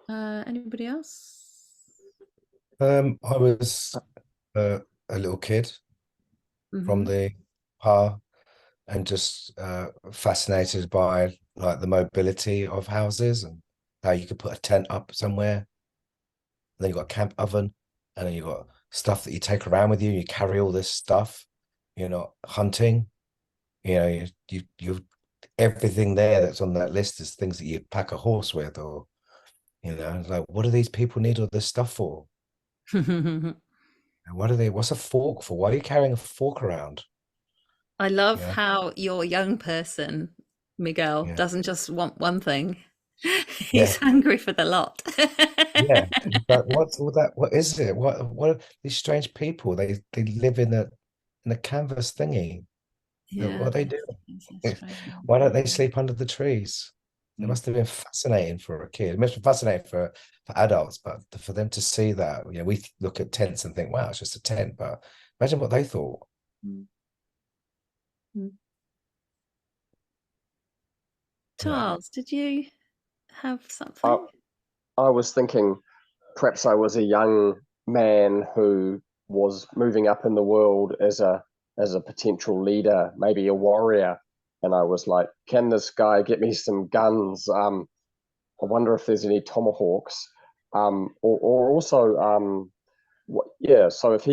Anybody else? I was a little kid from the PA, and just fascinated by like the mobility of houses and how you could put a tent up somewhere. And then you've got a camp oven, and then you've got stuff that you take around with you. You carry all this stuff. You're not hunting. You know, you everything there that's on that list is things that you pack a horse with, or, you know, like, what do these people need all this stuff for? And what's a fork for? Why are you carrying a fork around? I love how your young person, Miguel, doesn't just want one thing. He's hungry for the lot. But what's all that? What is it? What are these strange people? They live in a canvas thingy. What are they doing? So strange. Why don't they sleep under the trees? It Mm. must have been fascinating for a kid. It must be fascinating for adults, but for them to see that, you know, we look at tents and think, wow, it's just a tent. But imagine what they thought. Mm. Charles, did you have something? I was thinking perhaps I was a young man who was moving up in the world as a potential leader, maybe a warrior, and I was like, can this guy get me some guns? I wonder if there's any tomahawks, or also so if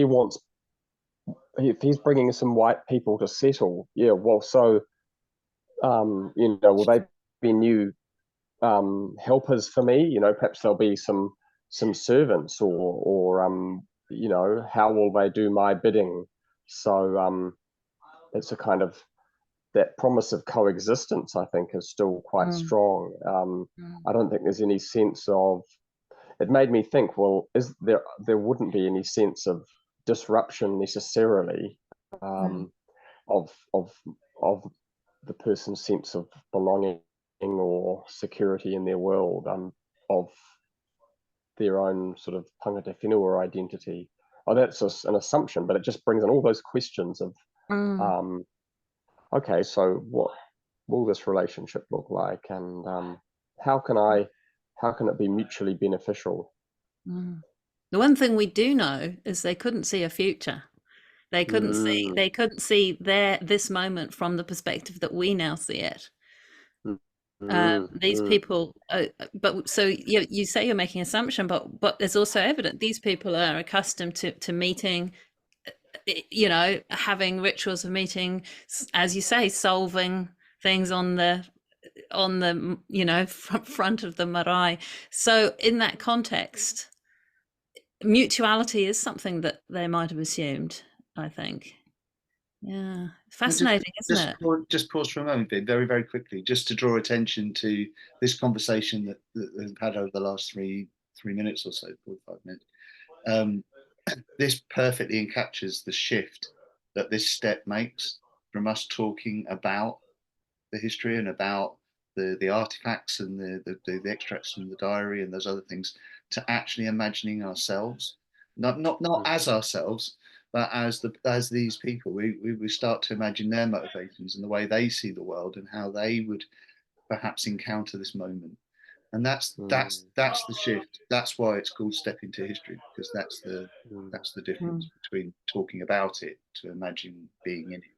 he's bringing some white people to settle, well, so you know, will they be new helpers for me? You know, perhaps there'll be some servants, or you know, how will they do my bidding? So it's a kind of, that promise of coexistence, I think, is still quite strong. I don't think there's any sense of, it made me think, well, there wouldn't be any sense of disruption necessarily, of the person's sense of belonging or security in their world, of their own sort of tangata whenua identity. Oh, that's an assumption, but it just brings in all those questions of, okay, so what will this relationship look like, and how can it be mutually beneficial? The one thing we do know is they couldn't see a future. They couldn't see this moment from the perspective that we now see it. These people, but so you say you're making assumption, but there's also evidence these people are accustomed to meeting, you know, having rituals of meeting, as you say, solving things on the you know, front of the marae. So in that context, mutuality is something that they might have assumed, I think. Yeah, fascinating, isn't it? Just pause for a moment, Vin, very, very quickly, just to draw attention to this conversation that we've had over the last three minutes or so, 4 or 5 minutes. This perfectly encaptures the shift that this step makes from us talking about the history and about the artifacts and the extracts from the diary and those other things, to actually imagining ourselves, not as ourselves, but as these people. We start to imagine their motivations and the way they see the world and how they would perhaps encounter this moment. And that's the shift. That's why it's called Step into History, because that's the difference between talking about it to imagine being in it.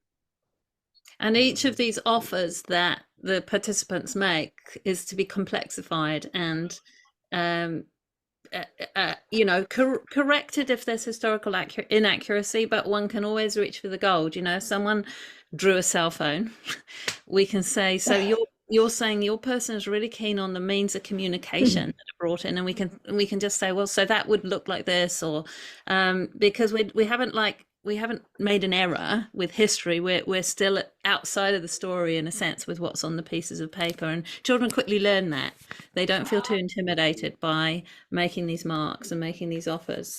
And each of these offers that the participants make is to be complexified and you know, corrected if there's historical inaccuracy, but one can always reach for the gold. You know, if someone drew a cell phone, we can say, so you're saying your person is really keen on the means of communication that are brought in, and we can just say, well, so that would look like this, or because we haven't made an error with history. We're still outside of the story in a sense with what's on the pieces of paper, and children quickly learn that. They don't feel too intimidated by making these marks and making these offers.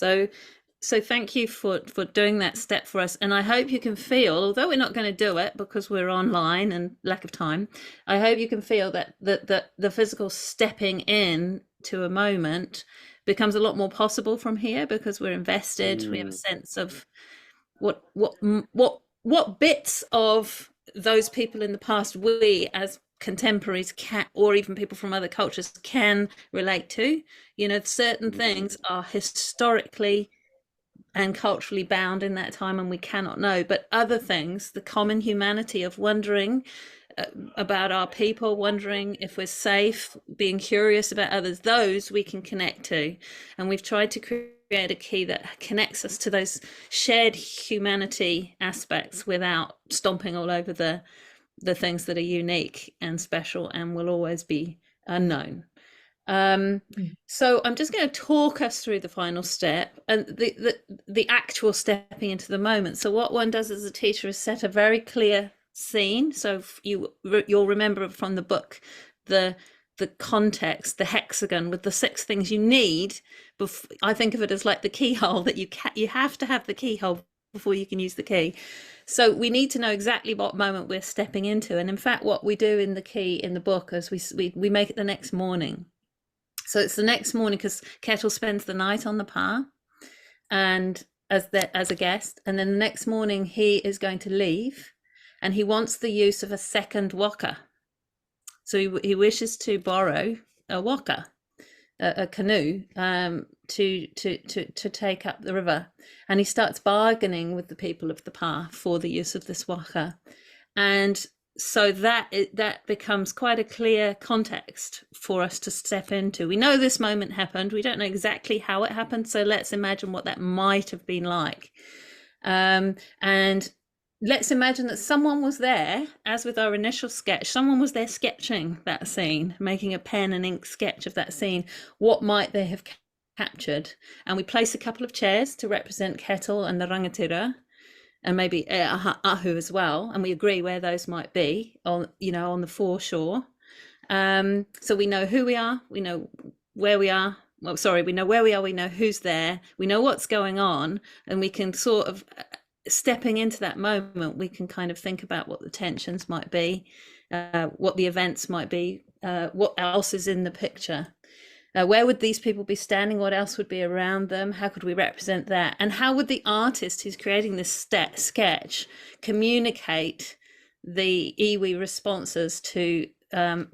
So thank you for doing that step for us. And I hope you can feel, although we're not going to do it because we're online and lack of time, I hope you can feel that the physical stepping in to a moment becomes a lot more possible from here, because we're invested. We have a sense of what bits of those people in the past we as contemporaries can, or even people from other cultures, can relate to. You know, certain things are historically and culturally bound in that time and we cannot know, but other things, the common humanity of wondering about our people, wondering if we're safe, being curious about others, those we can connect to. And we've tried to create a key that connects us to those shared humanity aspects without stomping all over the things that are unique and special and will always be unknown. So I'm just going to talk us through the final step and the actual stepping into the moment. So what one does as a teacher is set a very clear scene. So you'll remember from the book the context, the hexagon with the 6 things you need. I think of it as like the keyhole that you have to have the keyhole before you can use the key. So we need to know exactly what moment we're stepping into. And in fact, what we do in the key in the book is we make it the next morning. So it's the next morning because Kettle spends the night on the pa and as a guest, and then the next morning he is going to leave, and he wants the use of a second waka. So he wishes to borrow a waka, a canoe, to take up the river, and he starts bargaining with the people of the pa for the use of this waka, and so that becomes quite a clear context for us to step into. We know this moment happened. We don't know exactly how it happened, so let's imagine what that might have been like, and let's imagine that someone was there, as with our initial sketch, someone was there sketching that scene, making a pen and ink sketch of that scene. What might they have captured? And we place a couple of chairs to represent Kettle and the rangatira, and maybe Ahu as well. And we agree where those might be on the foreshore. So we know who we are, we know where we are. Well, sorry, we know where we are, we know who's there, we know what's going on, and we can sort of, stepping into that moment, we can kind of think about what the tensions might be, what the events might be, what else is in the picture. Where would these people be standing? What else would be around them? How could we represent that? And how would the artist who's creating this sketch communicate the iwi responses to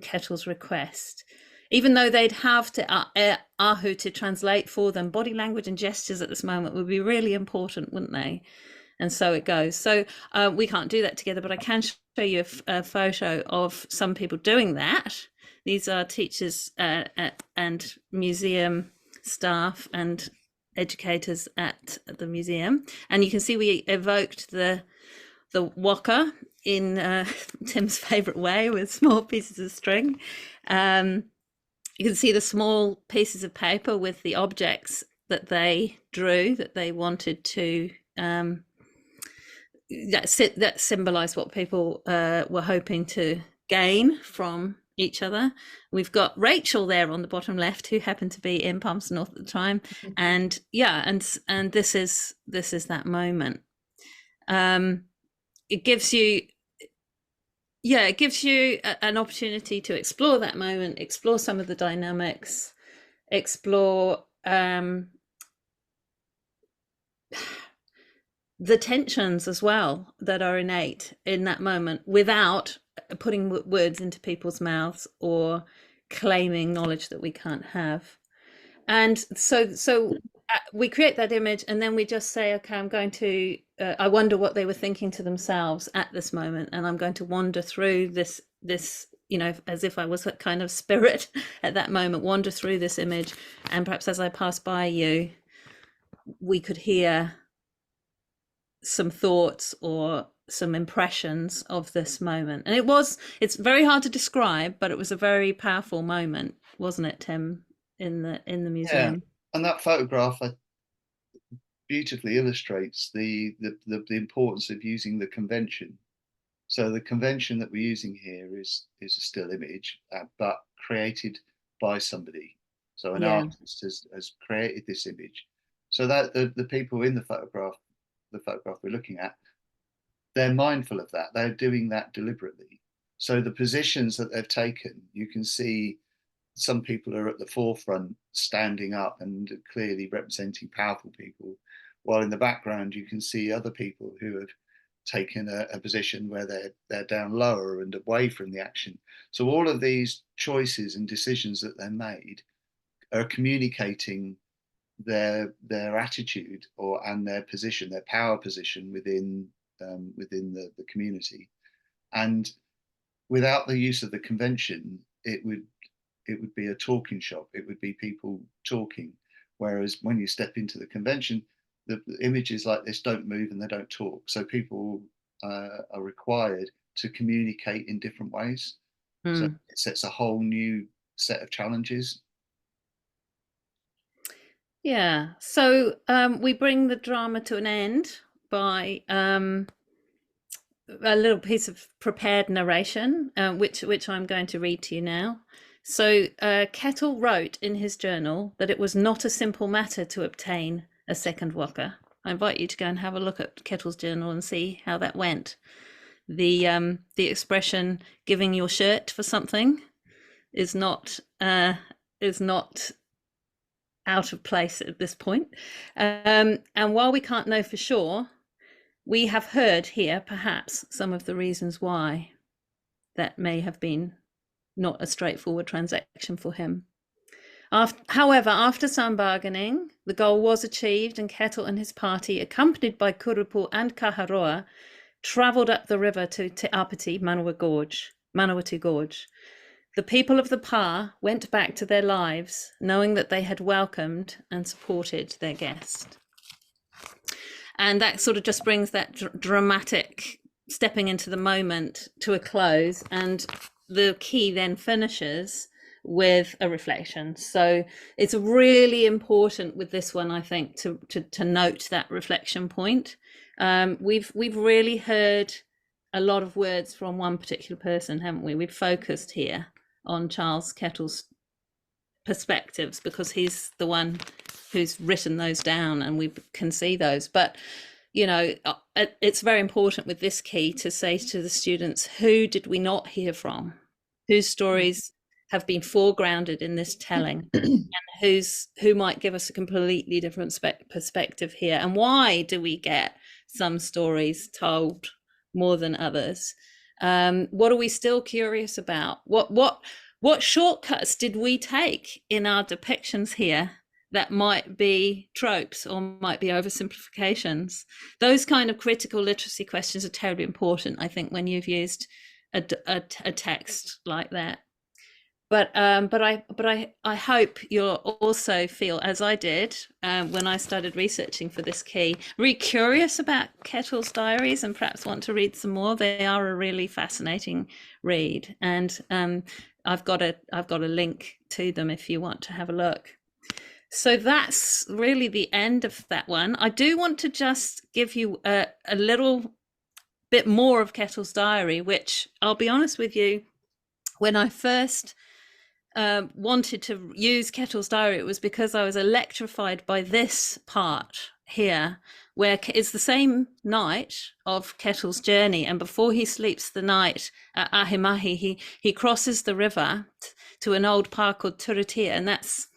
Kettle's request? Even though they'd have to Ahu to translate for them, body language and gestures at this moment would be really important, wouldn't they? And so it goes. So we can't do that together, but I can show you a photo of some people doing that. These are teachers and museum staff and educators at the museum. And you can see we evoked the waka in Tim's favourite way, with small pieces of string. You can see the small pieces of paper with the objects that they drew, that they wanted to that symbolise what people were hoping to gain from each other. We've got Rachel there on the bottom left, who happened to be in Palmerston North at the time, and this is that moment. It gives you an opportunity to explore that moment, explore some of the dynamics, explore the tensions as well that are innate in that moment, without putting words into people's mouths or claiming knowledge that we can't have. And so we create that image, and then we just say, okay, I'm going to I wonder what they were thinking to themselves at this moment, and I'm going to wander through this as if I was a kind of spirit at that moment, wander through this image, and perhaps as I pass by you, we could hear some thoughts or some impressions of this moment. And it's very hard to describe, but it was a very powerful moment, wasn't it, Tim, in the museum? Yeah. And that photograph beautifully illustrates the importance of using the convention. So the convention that we're using here is a still image, but created by somebody. So an artist has created this image, so that the people in the photograph we're looking at, they're mindful of that. They're doing that deliberately. So the positions that they've taken, you can see some people are at the forefront, standing up and clearly representing powerful people, while in the background you can see other people who have taken a position where they're down lower and away from the action. So all of these choices and decisions that they're made are communicating their attitude and their position, their power position within the community. And without the use of the convention, it would be a talking shop. It would be people talking. Whereas when you step into the convention, the images like this don't move and they don't talk. So people are required to communicate in different ways. So it sets a whole new set of challenges. Yeah. So we bring the drama to an end by a little piece of prepared narration, which I'm going to read to you now. So Kettle wrote in his journal that it was not a simple matter to obtain a second waka. I invite you to go and have a look at Kettle's journal and see how that went. The expression "giving your shirt for something" is not out of place at this point. And while we can't know for sure, we have heard here perhaps some of the reasons why that may have been not a straightforward transaction for him. However, after some bargaining, the goal was achieved, and Kettle and his party, accompanied by Kurupu and Kaharoa, travelled up the river to Te Apiti, Manawatu Gorge. The people of the Pa went back to their lives, knowing that they had welcomed and supported their guest. And that sort of just brings that dramatic stepping into the moment to a close, and the key then finishes with a reflection. So it's really important with this one, I think, to note that reflection point. We've really heard a lot of words from one particular person, haven't we? We've focused here on Charles Kettle's perspectives because he's the one who's written those down and we can see those. But you know, it's very important with this key to say to the students, who did we not hear from? Whose stories have been foregrounded in this telling, and who might give us a completely different perspective here? And why do we get some stories told more than others? What are we still curious about? What shortcuts did we take in our depictions here that might be tropes or might be oversimplifications? Those kind of critical literacy questions are terribly important, I think, when you've used a text like that. But I hope you'll also feel, as I did when I started researching for this key, really curious about Kettle's diaries and perhaps want to read some more. They are a really fascinating read, and I've got a link to them if you want to have a look. So that's really the end of that one. I do want to just give you a little bit more of Kettle's diary, which I'll be honest with you, when I first wanted to use Kettle's diary, it was because I was electrified by this part here, where it's the same night of Kettle's journey, and before he sleeps the night at Ahimahi, he crosses the river to an old park called Turitea, and that's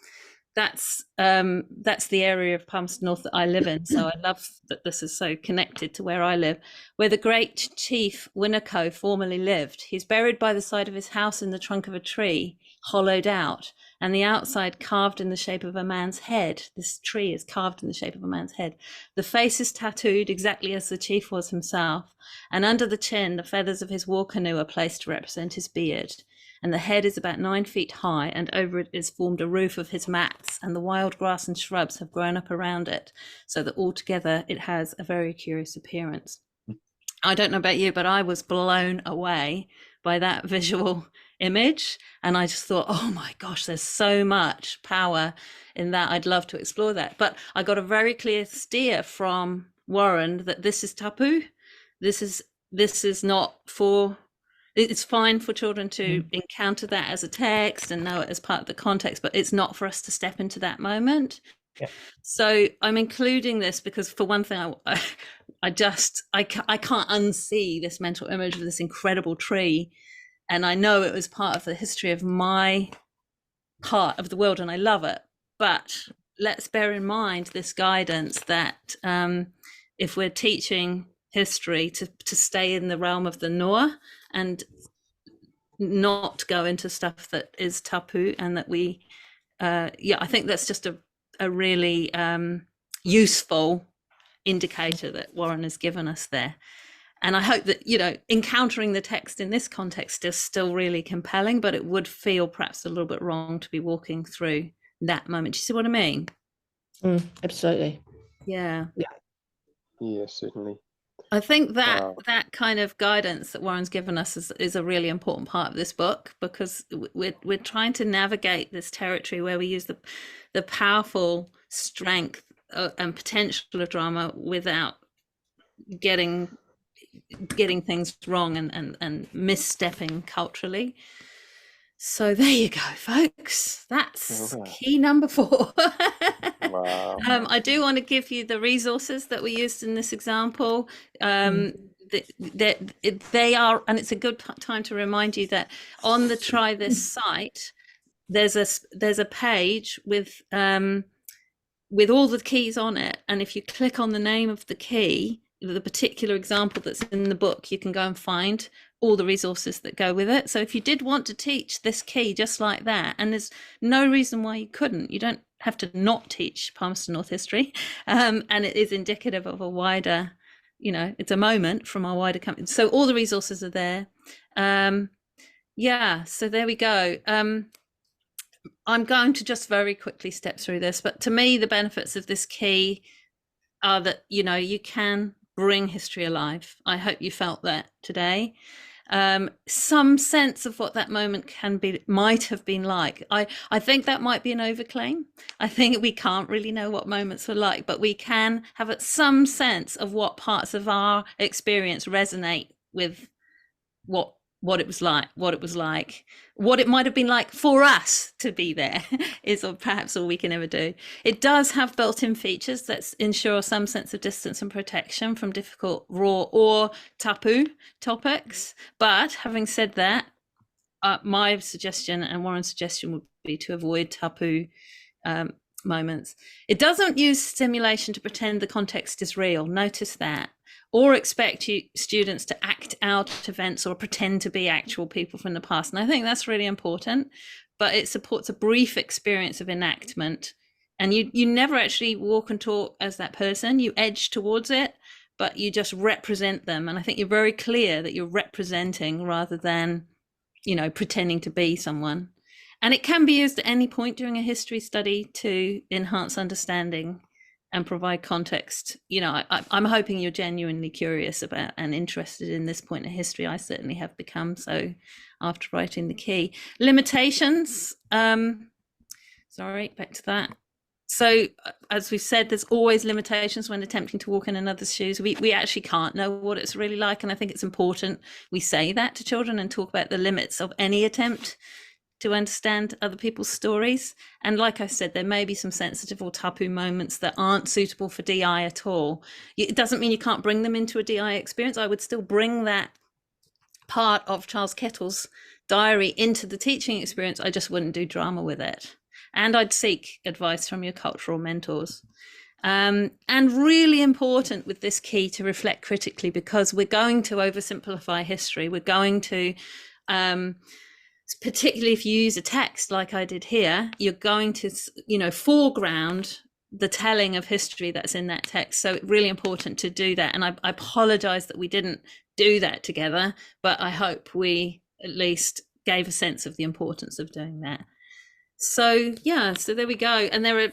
the area of Palmerston North that I live in. So I love that this is so connected to where I live, where the great chief Winako formerly lived. He's buried by the side of his house in the trunk of a tree, hollowed out, and the outside carved in the shape of a man's head. This tree is carved in the shape of a man's head. The face is tattooed exactly as the chief was himself, and under the chin, the feathers of his war canoe are placed to represent his beard. And the head is about 9 feet high, and over it is formed a roof of his mats, and the wild grass and shrubs have grown up around it, so that altogether it has a very curious appearance. I don't know about you, but I was blown away by that visual image, and I just thought, oh my gosh, there's so much power in that. I'd love to explore that. But I got a very clear steer from Warren that this is tapu. This is not for... It's fine for children to encounter that as a text and know it as part of the context, but it's not for us to step into that moment. Yeah. So I'm including this because, for one thing, I can't unsee this mental image of this incredible tree, and I know it was part of the history of my part of the world, and I love it. But let's bear in mind this guidance that if we're teaching history, to stay in the realm of the Noa and not go into stuff that is tapu, and that we I think that's just a really useful indicator that Warren has given us there. And I hope that, you know, encountering the text in this context is still really compelling, but it would feel perhaps a little bit wrong to be walking through that moment. Do you see what I mean? Absolutely. Yeah. Yeah, certainly. I think that that kind of guidance that Warren's given us is a really important part of this book, because we're trying to navigate this territory where we use the powerful strength and potential of drama without getting things wrong and misstepping culturally. So there you go, folks. That's key number 4. Wow. I do want to give you the resources that we used in this example. They are, and it's a good time to remind you that on the Try This site, there's a page with all the keys on it, and if you click on the name of the key, the particular example that's in the book, you can go and find all the resources that go with it. So if you did want to teach this key just like that, and there's no reason why you couldn't, you don't have to not teach Palmerston North history, and it is indicative of a wider, it's a moment from our wider company. So all the resources are there. Yeah, so there we go. I'm going to just very quickly step through this, but to me, the benefits of this key are that, you can bring history alive. I hope you felt that today. Some sense of what that moment might have been like. I think that might be an overclaim. I think we can't really know what moments were like, but we can have some sense of what parts of our experience resonate with what it was like, what it might have been like for us to be there is perhaps all we can ever do. It does have built-in features that ensure some sense of distance and protection from difficult, raw or tapu topics. But having said that, my suggestion and Warren's suggestion would be to avoid tapu moments. It doesn't use stimulation to pretend the context is real. Notice that. Or expect students to act out events or pretend to be actual people from the past. And I think that's really important, but it supports a brief experience of enactment. And you never actually walk and talk as that person. You edge towards it, but you just represent them. And I think you're very clear that you're representing rather than, pretending to be someone. And it can be used at any point during a history study to enhance understanding and provide context. I'm hoping you're genuinely curious about and interested in this point in history. I certainly have become so after writing the key. Limitations. Sorry, back to that. So as we've said, there's always limitations when attempting to walk in another's shoes. We actually can't know what it's really like. And I think it's important we say that to children and talk about the limits of any attempt to understand other people's stories. And like I said, there may be some sensitive or taboo moments that aren't suitable for DI at all. It doesn't mean you can't bring them into a DI experience. I would still bring that part of Charles Kettle's diary into the teaching experience. I just wouldn't do drama with it. And I'd seek advice from your cultural mentors. And really important with this key to reflect critically, because we're going to oversimplify history. We're going to, particularly if you use a text like I did here, you're going to, foreground the telling of history that's in that text. So it's really important to do that. And I apologize that we didn't do that together, but I hope we at least gave a sense of the importance of doing that. So yeah, so there we go. And there are,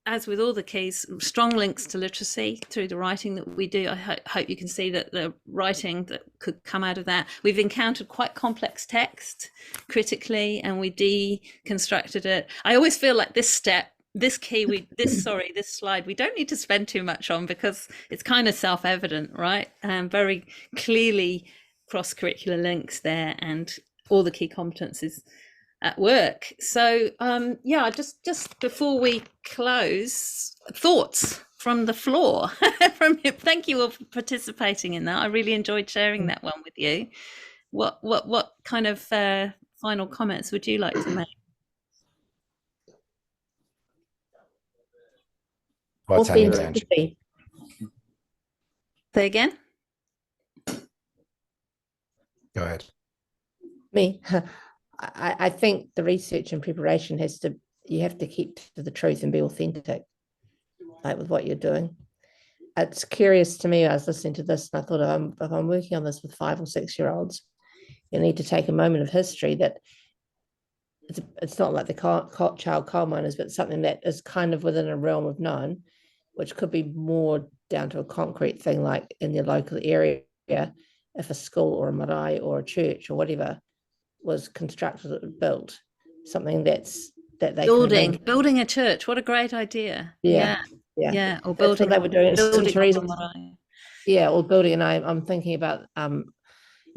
as with all the keys, strong links to literacy through the writing that we do. I hope you can see that the writing that could come out of that. We've encountered quite complex text critically, and we deconstructed it. I always feel like this slide, we don't need to spend too much on, because it's kind of self-evident, right? Very clearly cross-curricular links there and all the key competencies at work. So just before we close, thoughts from the floor. Thank you all for participating in that. I really enjoyed sharing that one with you. What kind of final comments would you like to make? Authenticity. Say again? Go ahead. Me. I think the research and preparation you have to keep to the truth and be authentic, like with what you're doing. It's curious to me, I was listening to this and I thought, if I'm working on this with 5 or 6 year olds, you need to take a moment of history that it's not like the child coal miners, but something that is kind of within a realm of known, which could be more down to a concrete thing, like in your local area, if a school or a marae or a church or whatever was constructed or built, something that they building a church. What a great idea. Yeah. Or building. That's what they were doing. Or building. And I'm thinking about I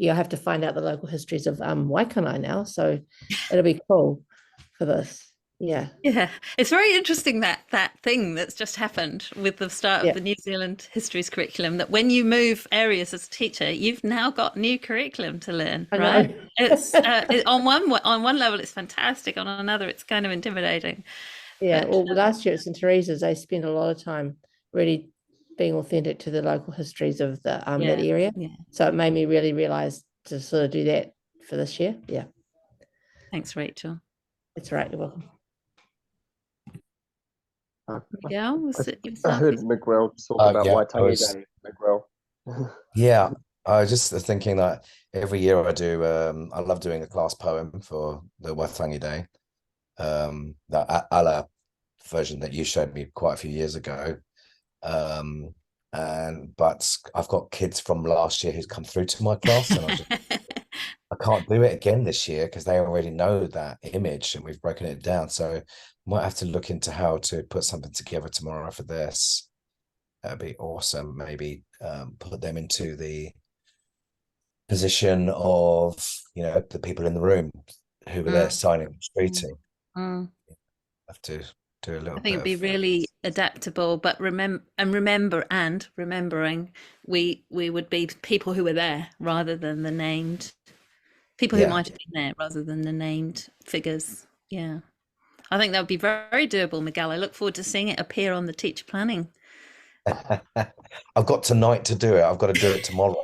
have to find out the local histories of Waikanae now, so it'll be cool for this. Yeah. Yeah, it's very interesting that thing that's just happened with the start of the New Zealand Histories curriculum, that when you move areas as a teacher, you've now got new curriculum to learn, right? It's on one level it's fantastic, on another it's kind of intimidating. Yeah, well, last year at St Teresa's, they spent a lot of time really being authentic to the local histories of the that area. Yeah. So it made me really realize to sort of do that for this year. Yeah. Thanks, Rachel. That's right. You're welcome. Yeah, I heard Miguel talk about Waitangi Day. Miguel. Yeah, I was just thinking that every year I do. I love doing a class poem for the Waitangi Day. The Ala version that you showed me quite a few years ago. But I've got kids from last year who's come through to my class, and I can't do it again this year because they already know that image and we've broken it down. So I might have to look into how to put something together tomorrow for this. That'd be awesome. Maybe put them into the position of, the people in the room who were there signing and treating. Have to do a little bit. I think it'd be really adaptable, but remembering we would be people who were there rather than the named people who might have been there rather than the named figures. Yeah, I think that would be very, very doable, Miguel. I look forward to seeing it appear on the teacher planning. I've got tonight to do it. I've got to do it tomorrow.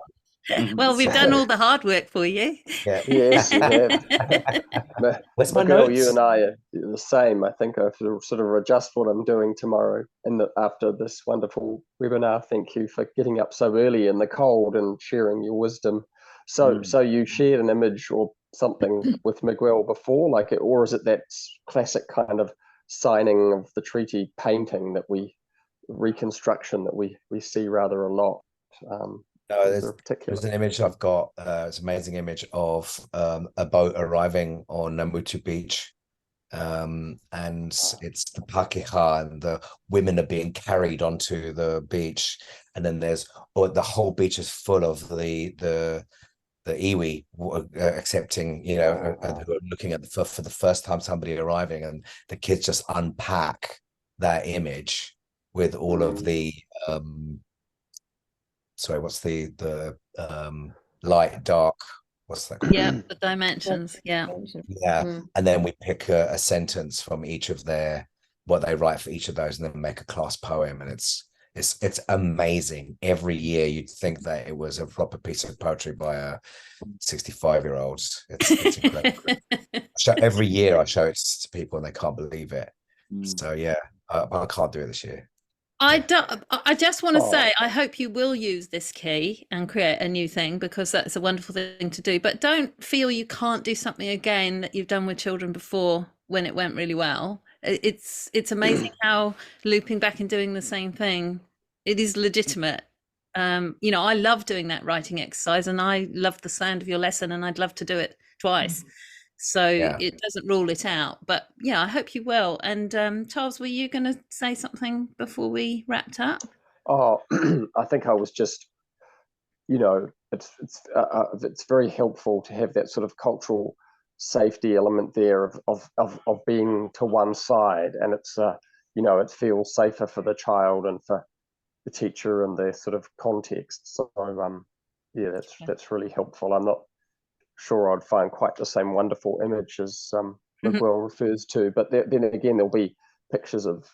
Well, we've done all the hard work for you. Yeah. Yes, you have. Where's my Miguel, notes? you and I are the same. I think I have to sort of adjust what I'm doing tomorrow after this wonderful webinar. Thank you for getting up so early in the cold and sharing your wisdom. So you shared an image or something with Miguel before, or is it that classic kind of signing of the treaty painting reconstruction that we see rather a lot? No, there's an image I've got. It's an amazing image of a boat arriving on Namutu Beach. And it's the Pakeha, and the women are being carried onto the beach. And then the whole beach is full of the iwi accepting, who are looking at for the first time somebody arriving, and the kids just unpack that image with all of the what's the light, dark, what's that called? Yeah, the dimensions. Yeah. And then we pick a sentence from each of what they write for each of those, and then make a class poem. And it's amazing. Every year you'd think that it was a proper piece of poetry by a 65-year-old. It's incredible. Every year I show it to people and they can't believe it. So I can't do it this year. I just want to say, I hope you will use this key and create a new thing, because that's a wonderful thing to do. But don't feel you can't do something again that you've done with children before when it went really well. It's amazing how looping back and doing the same thing, it is legitimate. I love doing that writing exercise, and I love the sound of your lesson, and I'd love to do it twice. So it doesn't rule it out, but I hope you will. And Charles, were you going to say something before we wrapped up? Oh, I think I was just, it's very helpful to have that sort of cultural safety element there of being to one side, and it's it feels safer for the child and for the teacher and their sort of context. So that's really helpful. I'm not sure I'd find quite the same wonderful image as Miguel refers to, but then again there'll be pictures of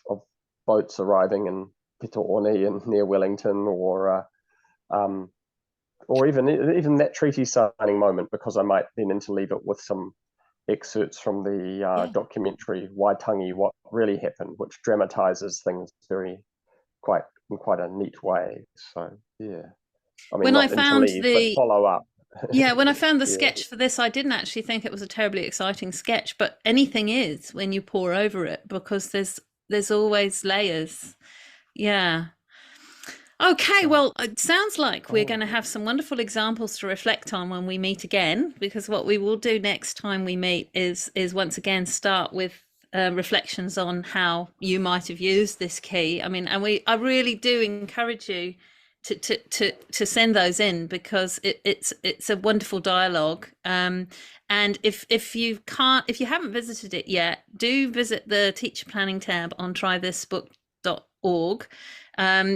boats arriving in Pitaoni and near Wellington, or even that treaty signing moment, because I might then interleave it with some excerpts from the documentary Waitangi, What Really Happened, which dramatizes things in quite a neat way. So when I found follow up. When I found the sketch for this, I didn't actually think it was a terribly exciting sketch, but anything is when you pore over it, because there's always layers. Yeah. Okay, well, it sounds like we're going to have some wonderful examples to reflect on when we meet again, because what we will do next time we meet is once again start with reflections on how you might have used this key. I mean, I really do encourage you to send those in, because it's a wonderful dialogue. And if you haven't visited it yet, do visit the teacher planning tab on trythisbook.org,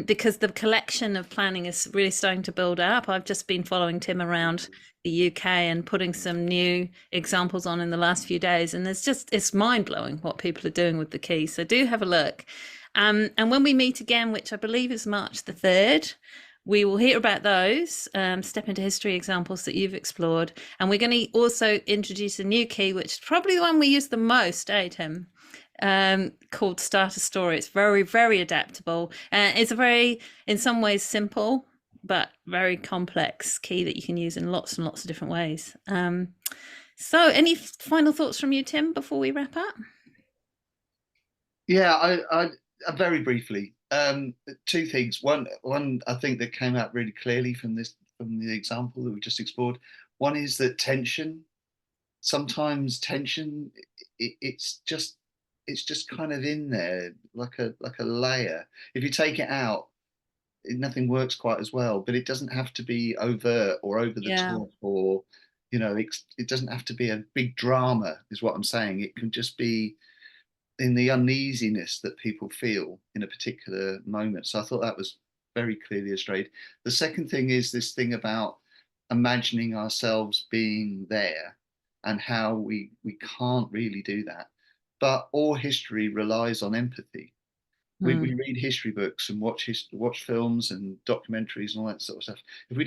because the collection of planning is really starting to build up. I've just been following Tim around the UK and putting some new examples on in the last few days, and it's mind-blowing what people are doing with the key. So do have a look. And when we meet again, which I believe is March the 3rd, we will hear about those step into history examples that you've explored. And we're going to also introduce a new key, which is probably the one we use the most, Tim? Called Start a Story. It's very, very adaptable. It's a very, in some ways, simple but very complex key that you can use in lots and lots of different ways. So any final thoughts from you, Tim, before we wrap up? Yeah, I very briefly, two things. One I think that came out really clearly from the example that we just explored. One is that sometimes tension, it's just kind of in there like a layer. If you take it out, nothing works quite as well. But it doesn't have to be overt or over the top, or it doesn't have to be a big drama, is what I'm saying. It can just be in the uneasiness that people feel in a particular moment. So I thought that was very clearly illustrated. The second thing is this thing about imagining ourselves being there, and how we can't really do that. But all history relies on empathy. We read history books and watch films and documentaries and all that sort of stuff. If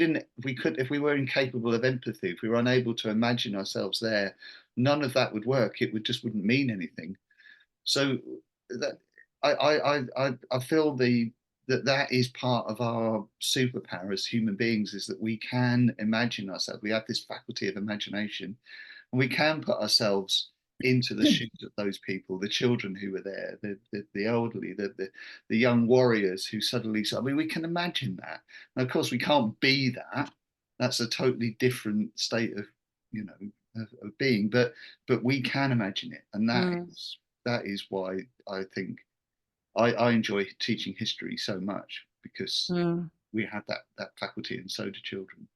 we were incapable of empathy, if we were unable to imagine ourselves there, none of that would work. It wouldn't mean anything. So that I feel that is part of our superpower as human beings, is that we can imagine ourselves. We have this faculty of imagination, and we can put ourselves into the shoes of those people, the children who were there, the elderly, the young warriors who suddenly. I mean, we can imagine that. And of course, we can't be that. That's a totally different state of of being. But we can imagine it, and that is why I think I enjoy teaching history so much, because we have that faculty, and so do children.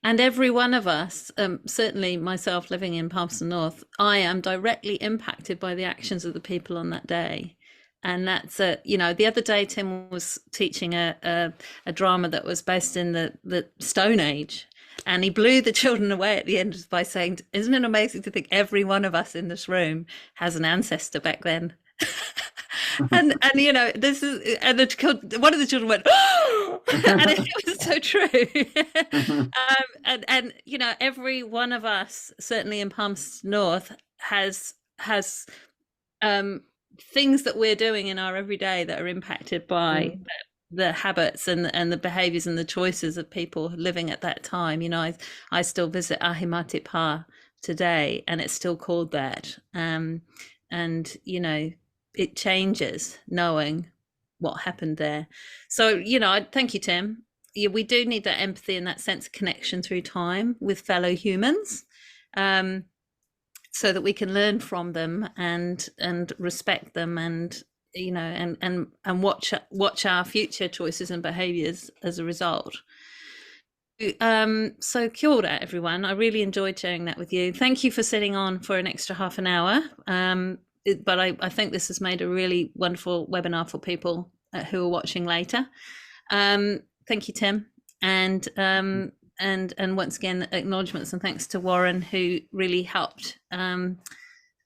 And every one of us, certainly myself living in Palmerston North, I am directly impacted by the actions of the people on that day. And that's the other day Tim was teaching a drama that was based in the Stone Age, and he blew the children away at the end by saying, "Isn't it amazing to think every one of us in this room has an ancestor back then?" and this is, and one of the children went, "Oh!" and it was so true. and every one of us, certainly in Palmerston North, has things that we're doing in our everyday that are impacted by the habits and the behaviors and the choices of people living at that time. I still visit Ahimate Pa today, and it's still called that. And it changes knowing what happened there. So, I thank you, Tim. Yeah, we do need that empathy and that sense of connection through time with fellow humans, so that we can learn from them and respect them, and and watch our future choices and behaviors as a result. So kia ora, everyone. I really enjoyed sharing that with you. Thank you for sitting on for an extra half an hour. But I think this has made a really wonderful webinar for people who are watching later. Thank you, Tim. And once again, acknowledgements and thanks to Warren, who really helped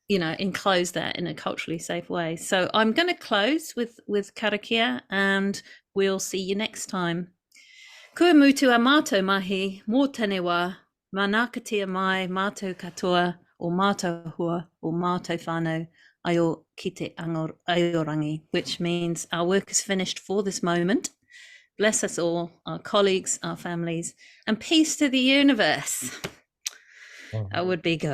enclose that in a culturally safe way. So I'm going to close with karakia, and we'll see you next time. Kua mutu a mātou mahi, mō tane wā, manakatia mai mātou katoa, o mātou hua, o mātou whānau, aio ki te aiorangi, which means our work is finished for this moment. Bless us all, our colleagues, our families, and peace to the universe. That would be good.